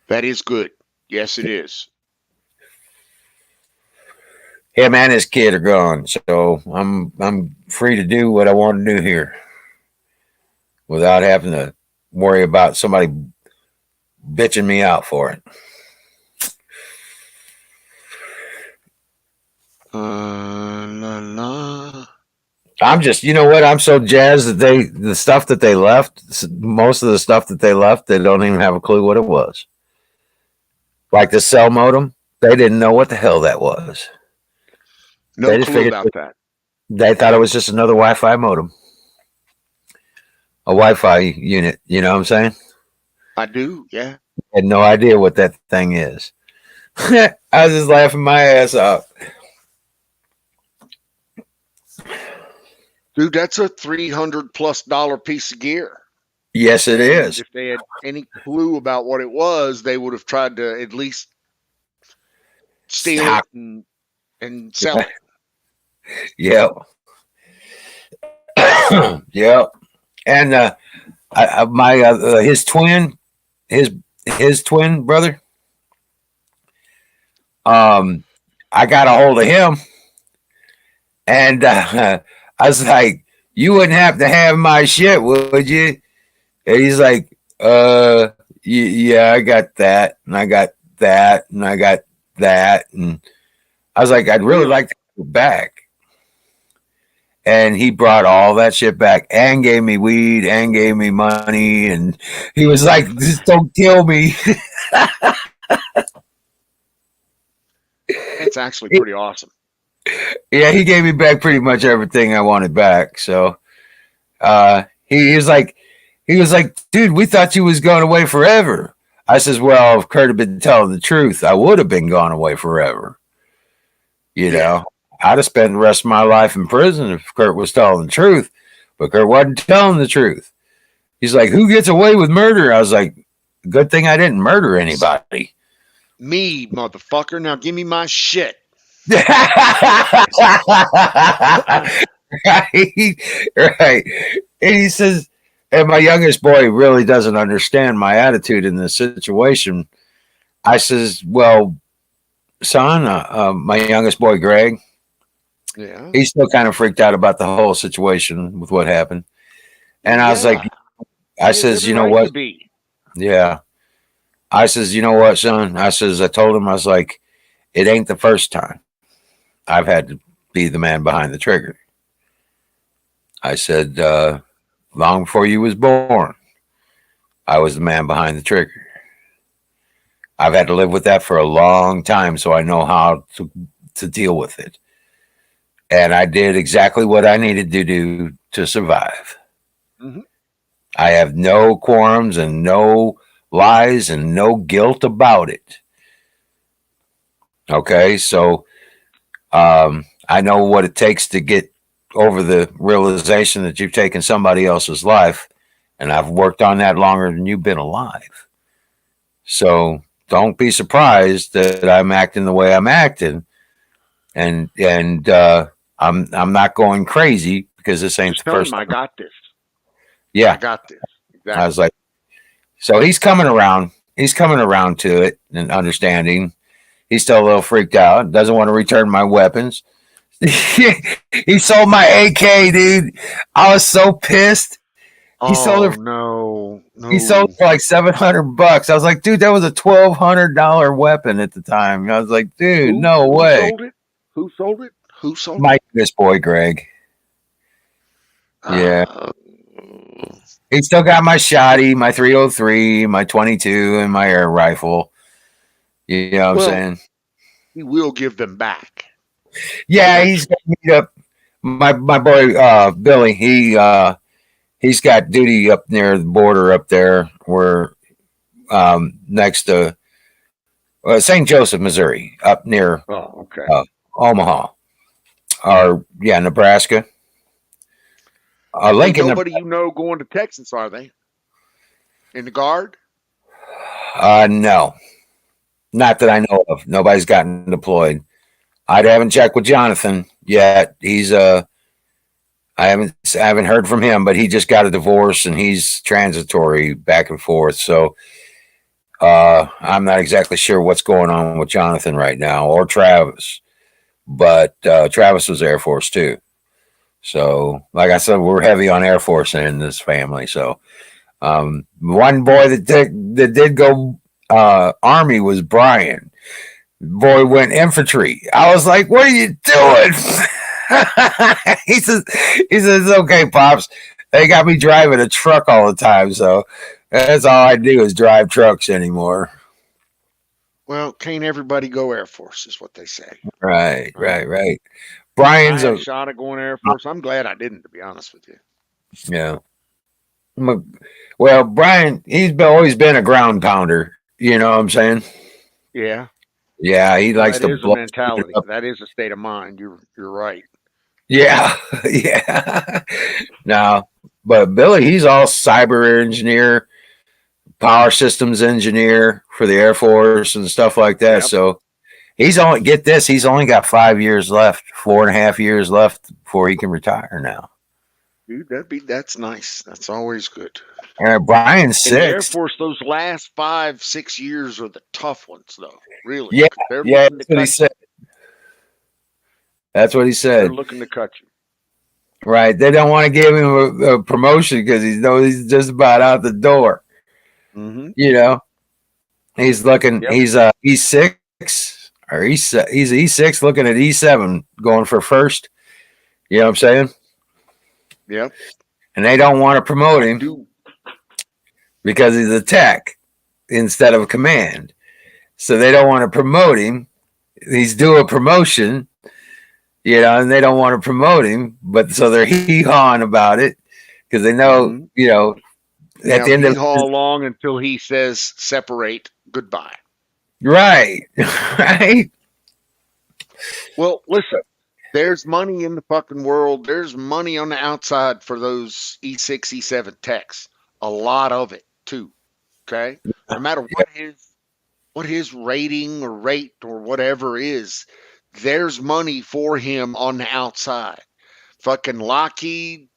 That is good. Yes, it is. Him and his kid are gone, so I'm free to do what I want to do here without having to worry about somebody bitching me out for it. La la. I'm just, you know what? I'm so jazzed that the stuff that they left, most of the stuff that they left, they don't even have a clue what it was. Like the cell modem, they didn't know what the hell that was. No clue about that. They thought it was just another Wi-Fi modem, a Wi-Fi unit. You know what I'm saying? I do, yeah. Had no idea what that thing is. I was just laughing my ass off. Dude, that's a $300+ piece of gear. Yes, it is. If they had any clue about what it was, they would have tried to at least steal it and sell it. Yep. Yep. And his twin brother. I got a hold of him, and I was like, "You wouldn't have to have my shit, would you?" And he's like, yeah, I got that, and I got that, and I got that." And I was like, "I'd really like to go back." And he brought all that shit back and gave me weed and gave me money. And he was like, "Just don't kill me." It's actually pretty awesome. Yeah, he gave me back pretty much everything I wanted back. So he was like, "Dude, we thought you was going away forever." I says, "Well, if Kurt had been telling the truth, I would have been gone away forever. You know, I'd have spent the rest of my life in prison if Kurt was telling the truth, but Kurt wasn't telling the truth." He's like, "Who gets away with murder?" I was like, "Good thing I didn't murder anybody." Me, motherfucker. Now give me my shit. Right. And he says, and my youngest boy really doesn't understand my attitude in this situation. I says, "Well, son," my youngest boy, Greg, yeah, he's still kind of freaked out about the whole situation with what happened. And I was like, I says, "You know what?" Yeah. I says, "You know what, son?" I says, I told him, I was like, "It ain't the first time I've had to be the man behind the trigger." I said, long before you was born, I was the man behind the trigger. I've had to live with that for a long time, so I know how to deal with it. And I did exactly what I needed to do to survive. Mm-hmm. I have no qualms and no lies and no guilt about it. Okay, so I know what it takes to get over the realization that you've taken somebody else's life, and I've worked on that longer than you've been alive. So don't be surprised that I'm acting the way I'm acting. and I'm not going crazy because this ain't Just the tell first him I time. got this. I Yeah, got this. I Exactly. was like, so he's coming around. He's coming around to it and understanding. He's still a little freaked out. Doesn't want to return my weapons. He sold my AK, dude. I was so pissed. He sold Oh it. no, He sold no. it for like $700. I was like, dude, that was a $1,200 weapon at the time. I was like, dude, no Who way. sold it? Who sold it? Who sold My it? this boy, Greg. Yeah, Uh, he still got my shotty, my 303, my 22, and my air rifle. You know what I'm well, saying? he will give them back. Yeah, he's gonna meet up. My boy Billy. He's got duty up near the border up there, where next to St. Joseph, Missouri, up near Oh, okay. Omaha, or yeah, Nebraska. Ain't Lincoln. nobody you know going to Texas, are they? In the guard? No, not that I know of. Nobody's gotten deployed. I haven't checked with Jonathan yet. I haven't heard from him, but he just got a divorce and he's transitory back and forth. So I'm not exactly sure what's going on with Jonathan right now or Travis, but Travis was Air Force too. So, like I said, we're heavy on Air Force in this family. So, one boy that did go Army was Brian. Boy went infantry. I was like, "What are you doing?" he says, "It's okay, pops. They got me driving a truck all the time, so that's all I do is drive trucks anymore." Well, can't everybody go Air Force, is what they say. Right, Right? right. I Brian's had a a shot at going Air Force. I'm glad I didn't, to be honest with you. yeah. Well, Brian, always been a ground pounder. You know what I'm saying? Yeah. Yeah, he Well, likes that to is a blow shit mentality. up. That is a state of mind. You're right. Yeah, yeah. Now, but Billy, he's all cyber engineer, power systems engineer for the Air Force and stuff like that. Yep. So he's only get this. He's only got 5 years left, 4.5 years left before he can retire now. Dude, that's nice. That's always good. Brian's In the Air 6. Force, those last 5, 6 years are the tough ones, though. Really, Yeah, 'cause they're yeah. looking to That's what he cut you. said. That's what he They're said. looking to cut you. Right. They don't want to give him a promotion because he's just about out the door. Mm-hmm. You know, he's looking. Yep. He's E6 or he's E6 looking at E7 going for first. You know what I'm saying? Yep. And they don't want to promote I him do. because he's a tech instead of a command. So they don't want to promote him. He's due a promotion, and they don't want to promote him, but so they're hee-hawing about it because they know, Mm-hmm. at Now the end he of haul along until he says separate. Goodbye. right, right, Well, listen. There's money in the fucking world. There's money on the outside for those E6, E7 techs. A lot of it too. Okay. No matter what his rating or rate or whatever is, there's money for him on the outside. Fucking Lockheed,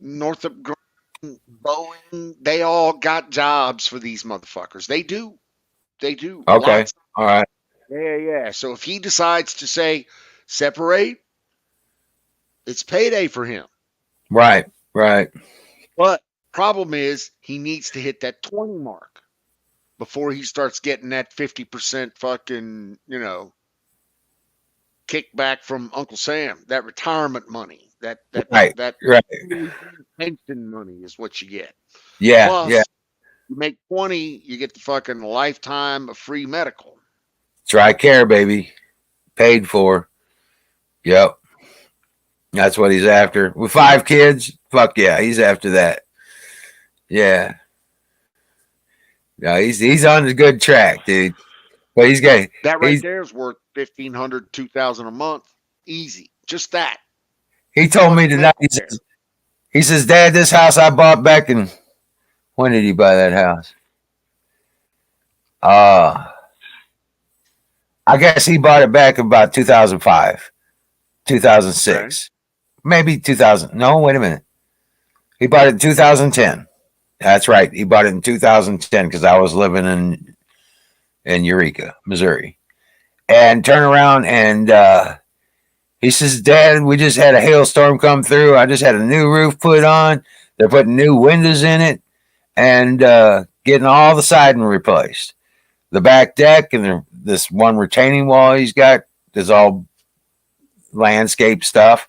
Northrop Grumman, Boeing, they all got jobs for these motherfuckers. They do. They do. okay, Lots. all right, Yeah. So if he decides to say separate, it's payday for him. right. But problem is he needs to hit that 20 mark before he starts getting that 50% fucking, kickback from Uncle Sam, that retirement money, that Right, that right. pension money is what you get. Yeah, Plus, you make 20, you get the fucking lifetime of free medical. TRICARE, baby, paid for. Yep, that's what he's after. With 5 kids, fuck yeah, he's after that. Yeah, no, he's on a good track, dude. But he's got That right he's there is worth 1,500, 2,000 a month, easy. Just that. he told me tonight. He says, Dad, this house I bought back in when did he buy that house? I guess he bought it back about 2005, 2006, maybe 2000. No, wait a minute. He bought it in 2010. That's right. He bought it in 2010 because I was living in Eureka, Missouri. And turn around and he says, Dad, we just had a hailstorm come through. I just had a new roof put on. They're putting new windows in it and getting all the siding replaced. The back deck and this one retaining wall he's got is all landscape stuff.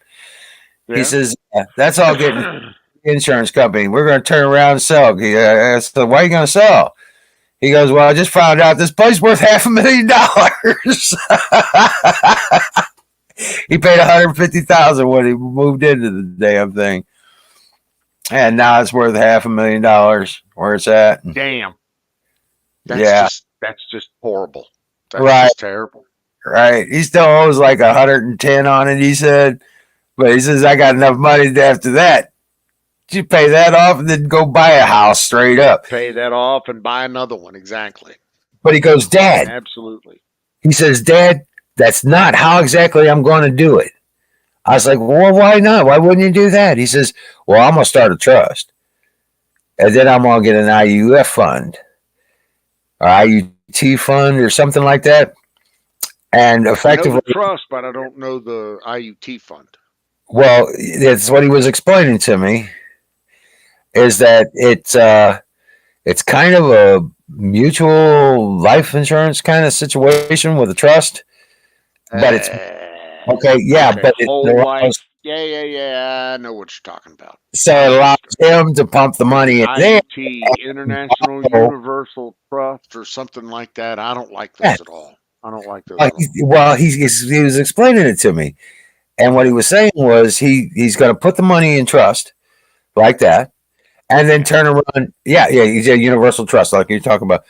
Yeah. He says, that's all getting insurance company. We're going to turn around and sell. I said, why are you going to sell? He goes, well, I just found out this place worth $500,000. He paid $150,000 when he moved into the damn thing, and now it's worth $500,000 where it's at. Damn. That's just horrible. That's just terrible. Right. He still owes like 110 on it, he said. But he says, I got enough money after that. You pay that off and then go buy a house straight up. Pay that off and buy another one. Exactly. But he goes, Dad. Absolutely. He says, Dad, that's not how exactly I'm going to do it. I was like, well, why not? Why wouldn't you do that? He says, well, I'm going to start a trust. And then I'm going to get an IUF fund or IUT fund or something like that. And effectively, I know the trust, but I don't know the IUT fund. Well, that's what he was explaining to me. Is that it's kind of a mutual life insurance kind of situation with a trust, but it's okay. Yeah, okay, but whole life. Yeah. I know what you're talking about. So it allows him to pump the money in there. International Universal Trust or something like that. I don't like those at all. I don't like those. Well, he was explaining it to me, and what he was saying was he's going to put the money in trust like that. And then turn around, he's a universal trust, like you're talking about,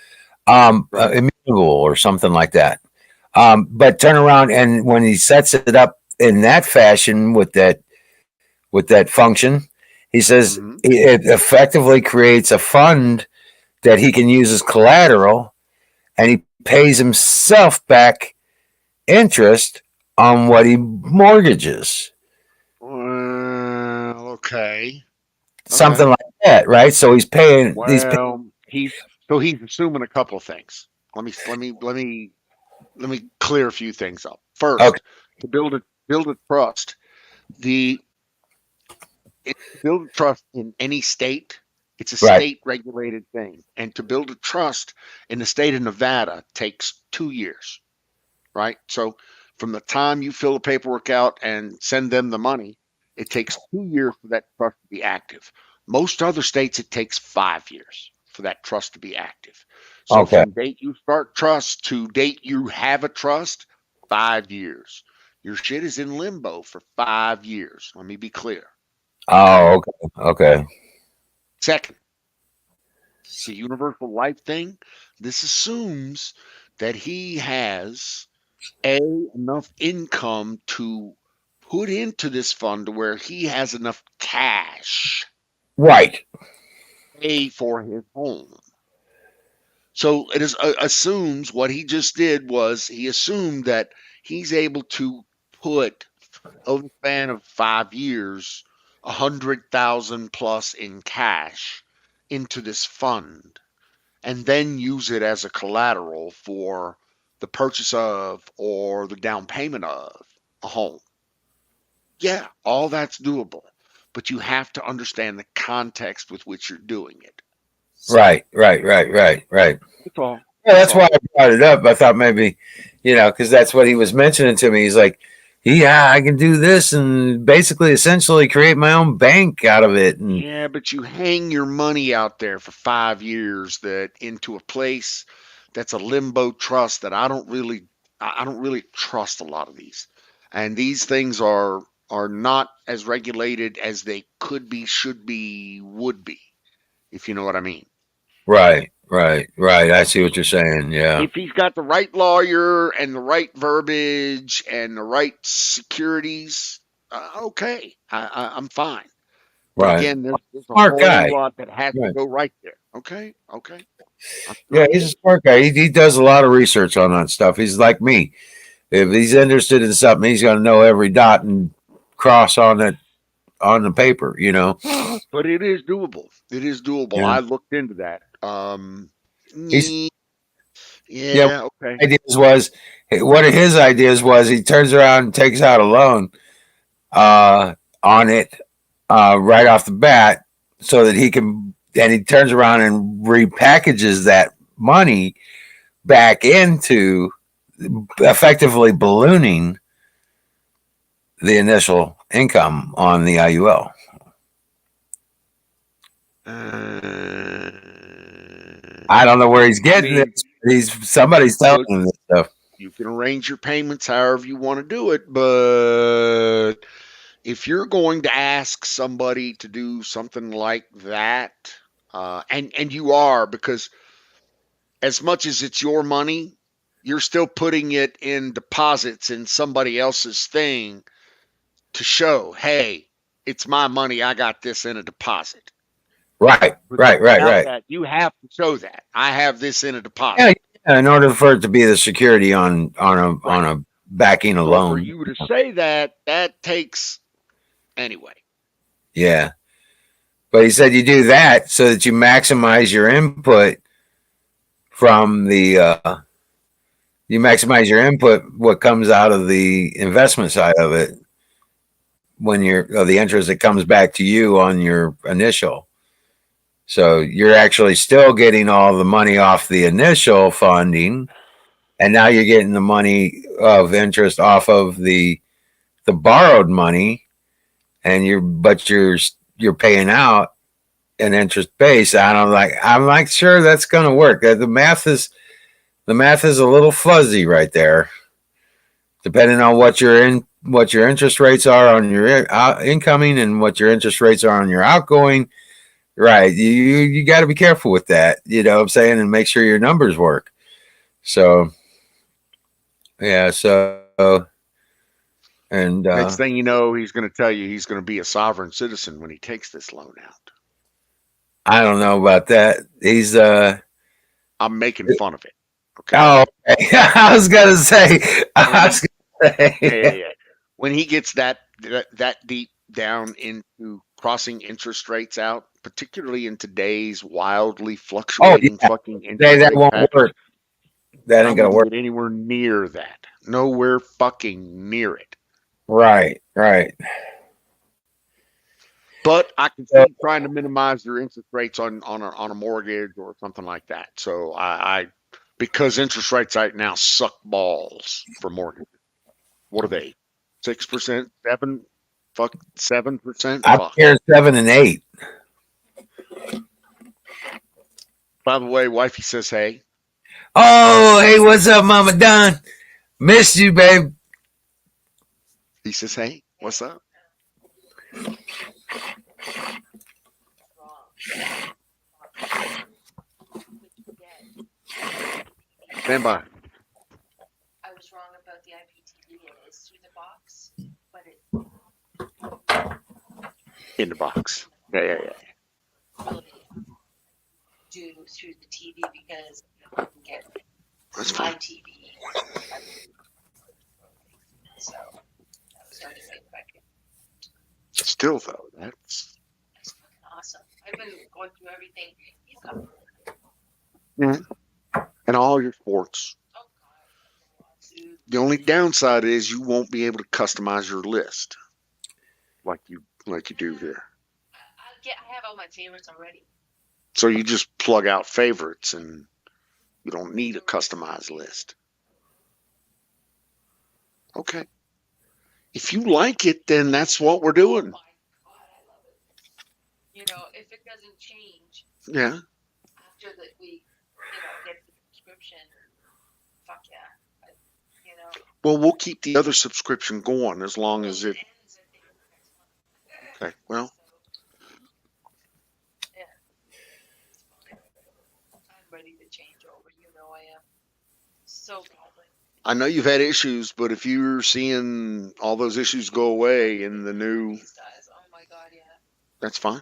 immutable or something like that. But turn around, and when he sets it up in that fashion with that function, he says it effectively creates a fund that he can use as collateral, and he pays himself back interest on what he mortgages. Okay. Something like that, right? So he's paying. Well, he's assuming a couple of things. Let me clear a few things up. First, to build a trust, build a trust in any state, it's a state regulated thing, and to build a trust in the state of Nevada takes 2 years, right? So from the time you fill the paperwork out and send them the money, it takes 2 years for that trust to be active. Most other states, it takes 5 years for that trust to be active. So from date you start trust to date you have a trust, 5 years. Your shit is in limbo for 5 years. Let me be clear. Oh, okay. Second, the universal life thing, this assumes that he has enough income to put into this fund to where he has enough cash, right, pay for his home. So it is assumes what he just did was he assumed that he's able to put over the span of 5 years 100,000 plus in cash into this fund, and then use it as a collateral for the purchase of or the down payment of a home. Yeah, all that's doable, but you have to understand the context with which you're doing it. Right. That's all. Yeah, that's why I brought it up. I thought maybe, because that's what he was mentioning to me. He's like, yeah, I can do this and basically essentially create my own bank out of it. And yeah, but you hang your money out there for 5 years into a place that's a limbo trust that I don't really trust a lot of these. And these things are not as regulated as they could be, should be, would be, if you know what I mean. Right. I see what you're saying. Yeah. If he's got the right lawyer and the right verbiage and the right securities, okay, I'm fine. But Right. again, there's a Smart whole guy. lot that has to Right. go right there. Okay. Okay. I'm Yeah, sure. he's a smart guy. He does a lot of research on that stuff. He's like me. If he's interested in something, he's going to know every dot and cross on it on the paper. You know. But it is doable. It is doable. Yeah. I looked into that. He's yeah. Yeah. Okay. Ideas was one of his ideas was he turns around and takes out a loan on it right off the bat so that he can, and he turns around and repackages that money back into effectively ballooning the initial income on the IUL. Uh, I don't know where he's I getting mean, this. Somebody's telling look, him this stuff. you can arrange your payments however you want to do it, but if you're going to ask somebody to do something like that, and you are, because as much as it's your money, you're still putting it in deposits in somebody else's thing to show, hey, it's my money. I got this in a deposit. Right, right, right, Without right. that, you have to show that I have this in a deposit. Yeah, yeah, in order for it to be the security on Right. on a backing a So for loan. you to say that, that takes anyway. Yeah. But he said you do that so that you maximize your input from the you maximize your input what comes out of the investment side of it when you're the interest that comes back to you on your initial. So you're actually still getting all the money off the initial funding, and now you're getting the money of interest off of the borrowed money, and you're paying out an interest base. I'm like sure that's going to work. The math is a little fuzzy right there, depending on what your interest rates are on your incoming and what your interest rates are on your outgoing. Right, you got to be careful with that. You know what I'm saying, and make sure your numbers work. So yeah, and Next thing you know, he's going to tell you he's going to be a sovereign citizen when he takes this loan out. I don't know about that. He's I'm making fun of it. Okay. oh, okay. I was gonna say, Yeah. When he gets that deep down into crossing interest rates out, particularly in today's wildly oh fluctuating yeah, fucking interest that rate won't package, work. That I ain't gonna wouldn't work. get anywhere near that. Nowhere fucking near it. Right, right. But I can So, see trying to minimize your interest rates on a mortgage or something like that. So I because interest rates right now suck balls for mortgages. What are they? 6%, 7%? I'm Fuck. here 7 and 8. By the way, wifey says hey. Oh, hey, what's up, Mama Don? Missed you, babe. He says hey. What's up? Stand by. I was wrong about the IPTV. It is through the box, but it In the box. Yeah. really do through the TV because I can get That's my fine. TV. So that was the only way that I could. Still though, that's That's fucking awesome. I've been going through everything. You've got and all your sports. oh god. The only downside is you won't be able to customize your list like you do there. I have all my favorites already. So you just plug out favorites and you don't need a customized list. Okay. If you like it, then that's what we're doing. Oh my god, I love it. You know, if it doesn't change Yeah. after that we, get the subscription, fuck yeah. But, Well, we'll keep the other subscription going as long as it. ends at the end of next month. Okay. Well, Yeah. It's fine. I'm ready to change over. I am. So badly. I know you've had issues, but if you're seeing all those issues go away in the new, These guys, oh my god, yeah. That's fine.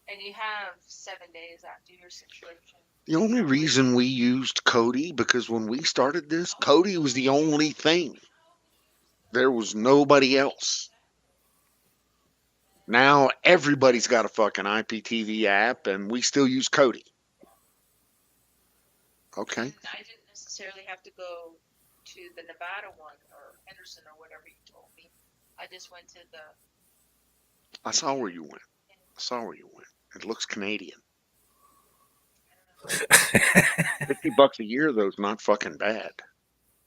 And you have 7 days after your subscription. The only reason we used Cody, because when we started this, Cody was the only thing. There was nobody else. Now everybody's got a fucking IPTV app, and we still use Cody. Okay. And I didn't necessarily have to go to the Nevada one or Henderson or whatever you told me. I just went to the. I saw where you went. I saw where you went. It looks Canadian. $50 a year, though, is not fucking bad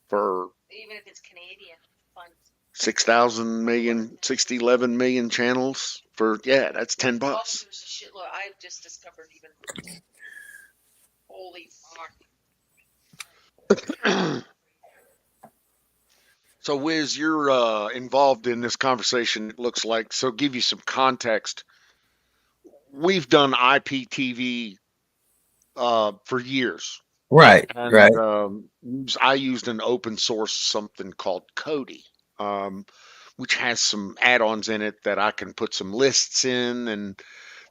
for Even if it's Canadian funds. 6,000 million, 11 million channels. For that's $10. Oh, there's a shitload. I've just discovered even. Holy fuck. So, Wiz, you're involved in this conversation, it looks like. So, give you some context. We've done IPTV for years. Right. And Right. I used an open source something called Cody, which has some add-ons in it that I can put some lists in, and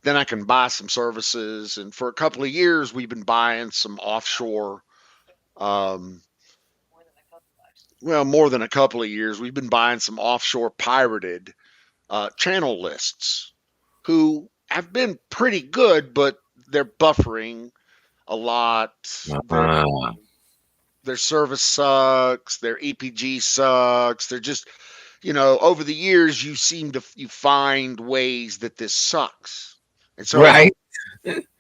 then I can buy some services. And for a couple of years, we've been buying some offshore. More than a couple of years, we've been buying some offshore pirated channel lists, who have been pretty good, but they're buffering a lot. Their service sucks. Their EPG sucks. They're just, over the years, you find ways that this sucks. And so Right.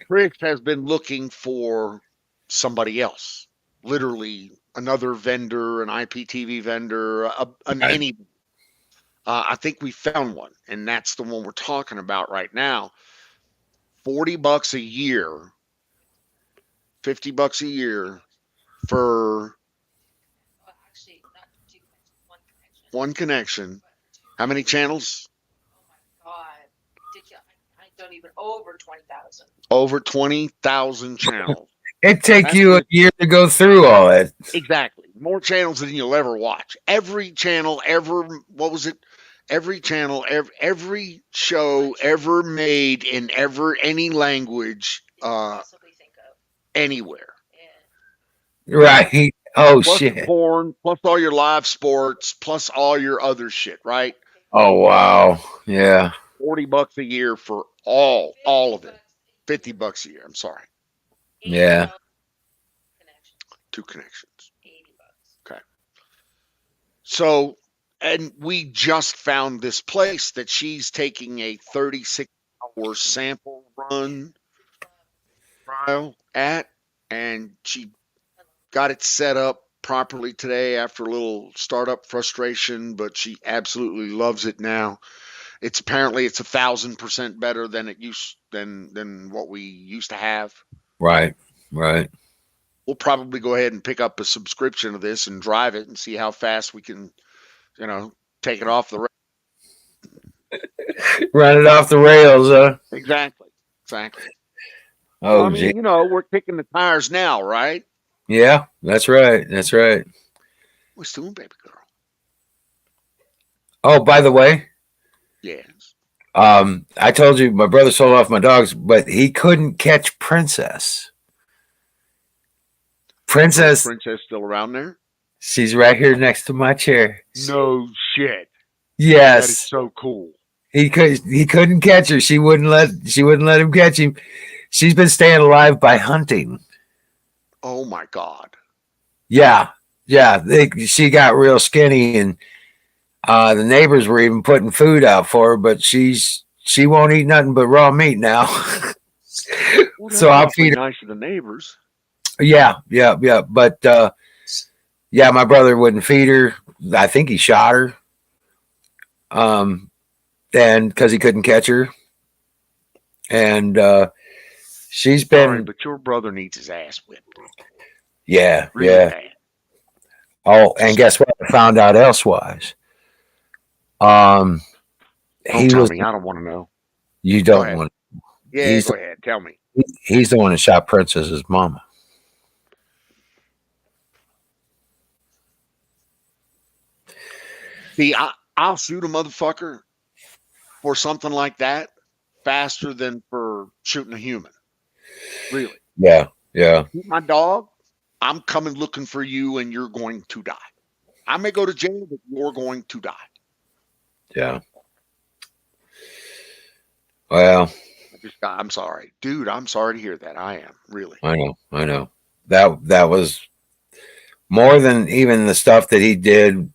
Chris has been looking for somebody else, literally another vendor, an IPTV vendor, any. I think we found one, and that's the one we're talking about right now. $40 a year, $50 a year for Actually, not two connections, one connection. one connection. How many channels? Oh my God. I don't even over 20,000. Over 20,000 channels. It take you a year to go through all that. Exactly. More channels than you'll ever watch. Every channel ever, every channel, every show ever made in any language, Possibly think of. anywhere. Yeah. Right. Oh, Plus the shit. porn, plus all your live sports, plus all your other shit, right? Oh, wow. Yeah. $40 a year for all of it. $50 a year. I'm sorry. Yeah. 2 connections. $80. Okay. So, and we just found this place that she's taking a 36-hour sample run trial at, and she got it set up properly today after a little startup frustration, but she absolutely loves it now. It's 1,000% better than than what we used to have. Right. Right. We'll probably go ahead and pick up a subscription of this and drive it and see how fast we can, take it off the rails. Run it off the rails, huh? Exactly. Oh, I mean, we're kicking the tires now, right? yeah, that's right. That's right. What's doing, baby girl? Oh, by the way, Yes. I told you my brother sold off my dogs, but he couldn't catch Princess. Princess still around there? She's right here next to my chair. No shit. Yes. That is so cool. He couldn't catch her. She wouldn't let him catch him. She's been staying alive by hunting. Oh my God. Yeah. She got real skinny, and the neighbors were even putting food out for her, but she won't eat nothing but raw meat now. Well, So I'll feed her. Nice to the neighbors. Yeah. But my brother wouldn't feed her. I think he shot her. And because he couldn't catch her. And she's been. Sorry, but your brother needs his ass whipped. Yeah. Really yeah. bad. Oh, and guess what? I found out elsewise. Don't He tell was. me. I don't want to know. You Go don't ahead. want. Yeah, go ahead. Tell me. He's the one that shot Princess's mama. See, I'll shoot a motherfucker for something like that. faster than for shooting a human. Really. Yeah. Yeah. My dog, I'm coming looking for you and you're going to die. I may go to jail, but you're going to die. Yeah. Well, I'm sorry. Dude, I'm sorry to hear that. I am, really. I know. That was more than even the stuff that he did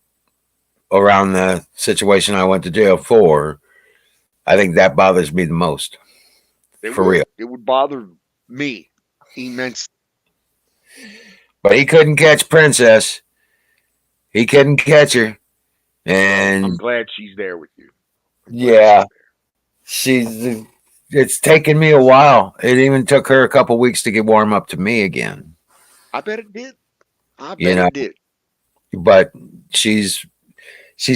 around the situation I went to jail for. I think that bothers me the most. For real. It would bother me immensely. But he couldn't catch Princess. He couldn't catch her. And I'm glad she's there with you. yeah, it's taken me a while. It even took her a couple weeks to get warm up to me again. I bet it did. I You bet know, it did. but she's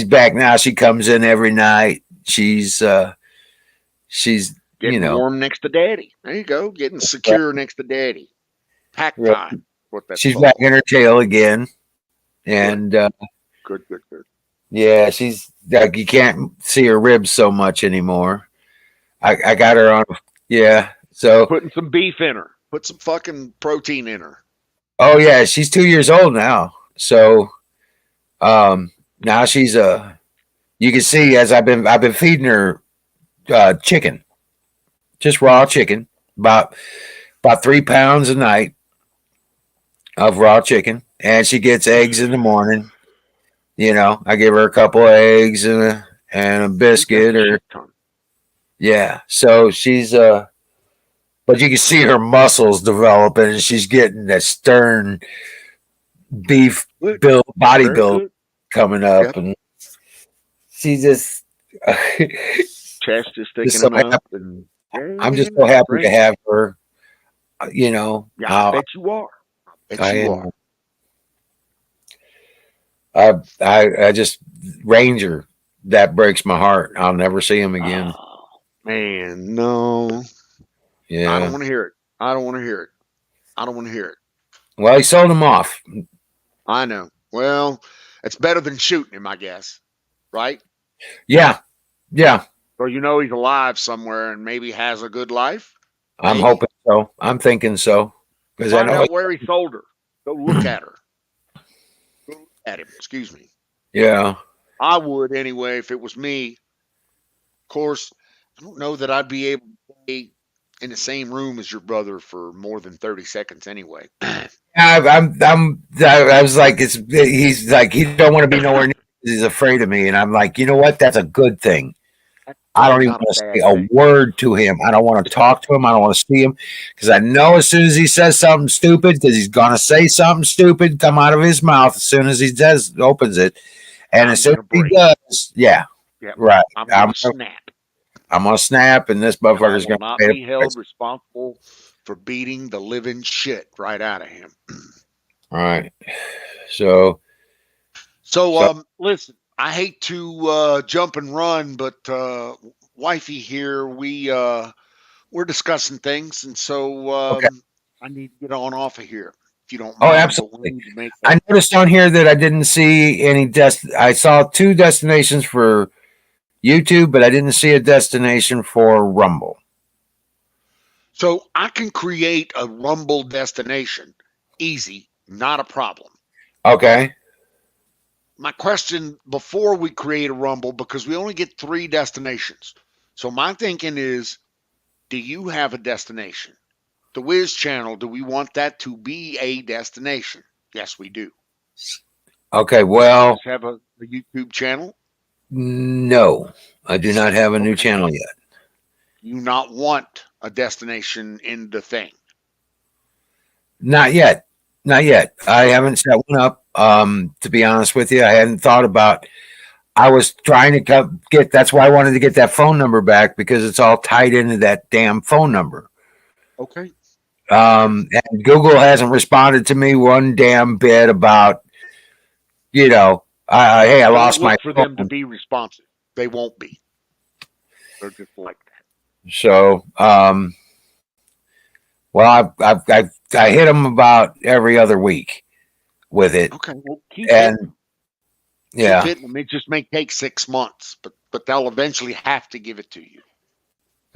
back now. She comes in every night. She's Getting warm next to daddy. There you go. Getting secure next to daddy. Pack time. What that's she's called. back in her tail again. And Good. yeah, she's like, you can't see her ribs so much anymore. I got her on. Yeah. So Putting some beef in her. Put some fucking protein in her. oh yeah, she's 2 years old now. So now she's you can see as I've been feeding her chicken. Just raw chicken. About 3 pounds a night of raw chicken. And she gets eggs in the morning. You know, I give her a couple of eggs and a biscuit or yeah. So she's but you can see her muscles developing and she's getting that stern beef build body build coming up and she just chest is sticking so up and I'm just so happy to have her. You know, I bet you are. I just Ranger, that breaks my heart. I'll never see him again. Oh, man, no. Yeah. I don't want to hear it. Well, he sold him off. I know. Well, it's better than shooting him, I guess. Right? Yeah. So you know he's alive somewhere and maybe has a good life. I'm hoping so. I'm thinking so. Because I Find know out where he sold her. Go look at her. Go look at him. Excuse me. Yeah. I would anyway if it was me. Of course, I don't know that I'd be able to stay in the same room as your brother for more than 30 seconds anyway. I was like, he's like, he don't want to be nowhere near. He's afraid of me, and I'm like, you know what? That's a good thing. I don't even want to say a word to him. I don't want to talk to him. I don't want to see him because I know as soon as he says something stupid, because he's gonna say something stupid come out of his mouth as soon as he opens it, and as soon as he does, right, I'm gonna snap. I'm gonna snap, and this motherfucker's gonna not be held responsible for beating the living shit right out of him. All right. So listen, I hate to jump and run, but wifey here, we're discussing things, and so I need to get on off of here if you don't mind. Oh, absolutely. I noticed on here that I didn't see any I saw 2 destinations for YouTube, but I didn't see a destination for Rumble. So I can create a Rumble destination. Easy, not a problem. Okay. My question before we create a Rumble, because we only get 3 destinations. So my thinking is, do you have a destination? The Wiz channel, do we want that to be a destination? Yes, we do. Okay, well. Have a YouTube channel? No, I do not have a new channel yet. You not want a destination in the thing? Not yet. I haven't set one up. To be honest with you, I hadn't thought about. I was trying to get. That's why I wanted to get that phone number back because it's all tied into that damn phone number. Okay. And Google hasn't responded to me one damn bit about. You know, hey, I lost my phone. For them to be responsive, they won't be. They're just like that. So, well, I hit them about every other week with it. Okay, well, keep hitting yeah, them. It just may take 6 months, but they'll eventually have to give it to you.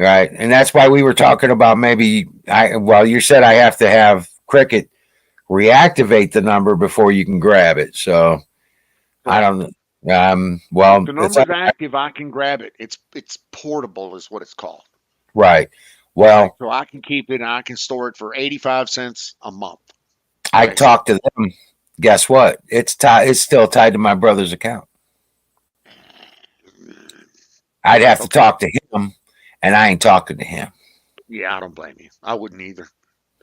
Right. And that's why we were talking about maybe you said I have to have Cricket reactivate the number before you can grab it. So I don't If the it's number's active, I can grab it. It's portable, is what it's called. right. Right. Well, So I can keep it and I can store it for 85 cents a month. I Basically. talked to them. Guess what? It's still tied to my brother's account. I'd have to talk to him, and I ain't talking to him. Yeah, I don't blame you. I wouldn't either.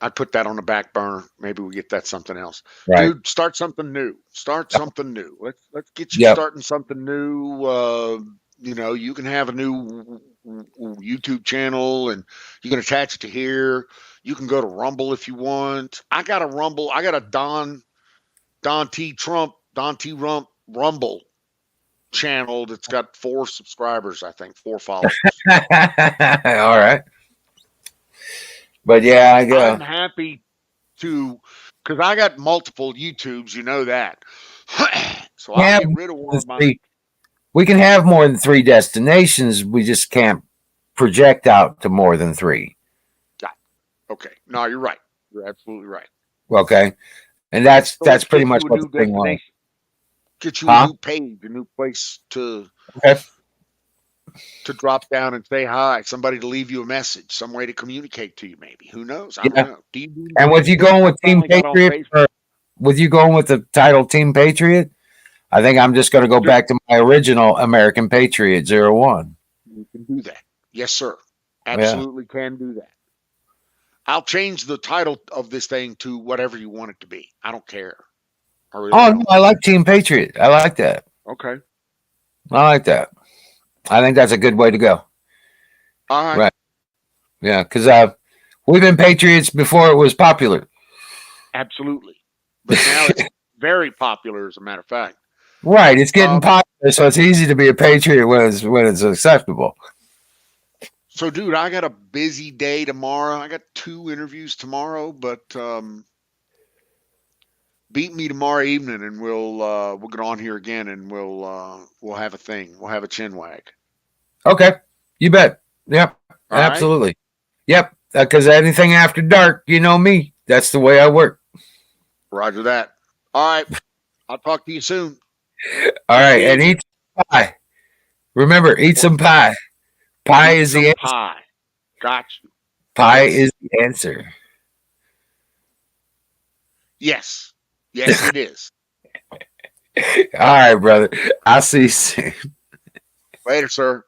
I'd put that on the back burner. Maybe we get that something else. Right. Dude, start something new. Start something new. Let's get you Yep. starting something new. You know, you can have a new YouTube channel and you can attach it to here. You can go to Rumble if you want. I got a Rumble. I got a Don T-rump Rumble channel that's got 4 subscribers, I think, 4 followers. All right. But yeah, I'm happy to, because I got multiple YouTubes, you know that. So I'll get rid of one of my. We can have more than 3 destinations. We just can't project out to more than 3. Okay. No, you're right. You're absolutely right. Okay. And that's pretty much what the thing was. Get you a new page, a new place to drop down and say hi, somebody to leave you a message, some way to communicate to you, maybe. Who knows? I don't know. And with you going with Team Patriot, with you going with the title Team Patriot, I think I'm just going to go back to my original American Patriot 01. You can do that. Yes, sir. Absolutely can do that. I'll change the title of this thing to whatever you want it to be. I don't care. No, I like Team Patriot. I like that. Okay. I like that. I think that's a good way to go. All right. Right. Yeah, because we've been Patriots before it was popular. Absolutely. But now it's very popular, as a matter of fact. Right. It's getting popular, so it's easy to be a Patriot when it's acceptable. So, dude, I got a busy day tomorrow. I got 2 interviews tomorrow, but beat me tomorrow evening, and we'll get on here again, and we'll have a thing. We'll have a chin wag. Okay, you bet. Yep, all absolutely. Right? Yep, because anything after dark, you know me. That's the way I work. Roger that. All right, I'll talk to you soon. All right, and eat some pie. Remember, eat some pie. Pie is the answer. Pie. Got you. Pie is the answer. Yes. Yes, it is. All right, brother. I'll see you soon. Later, sir.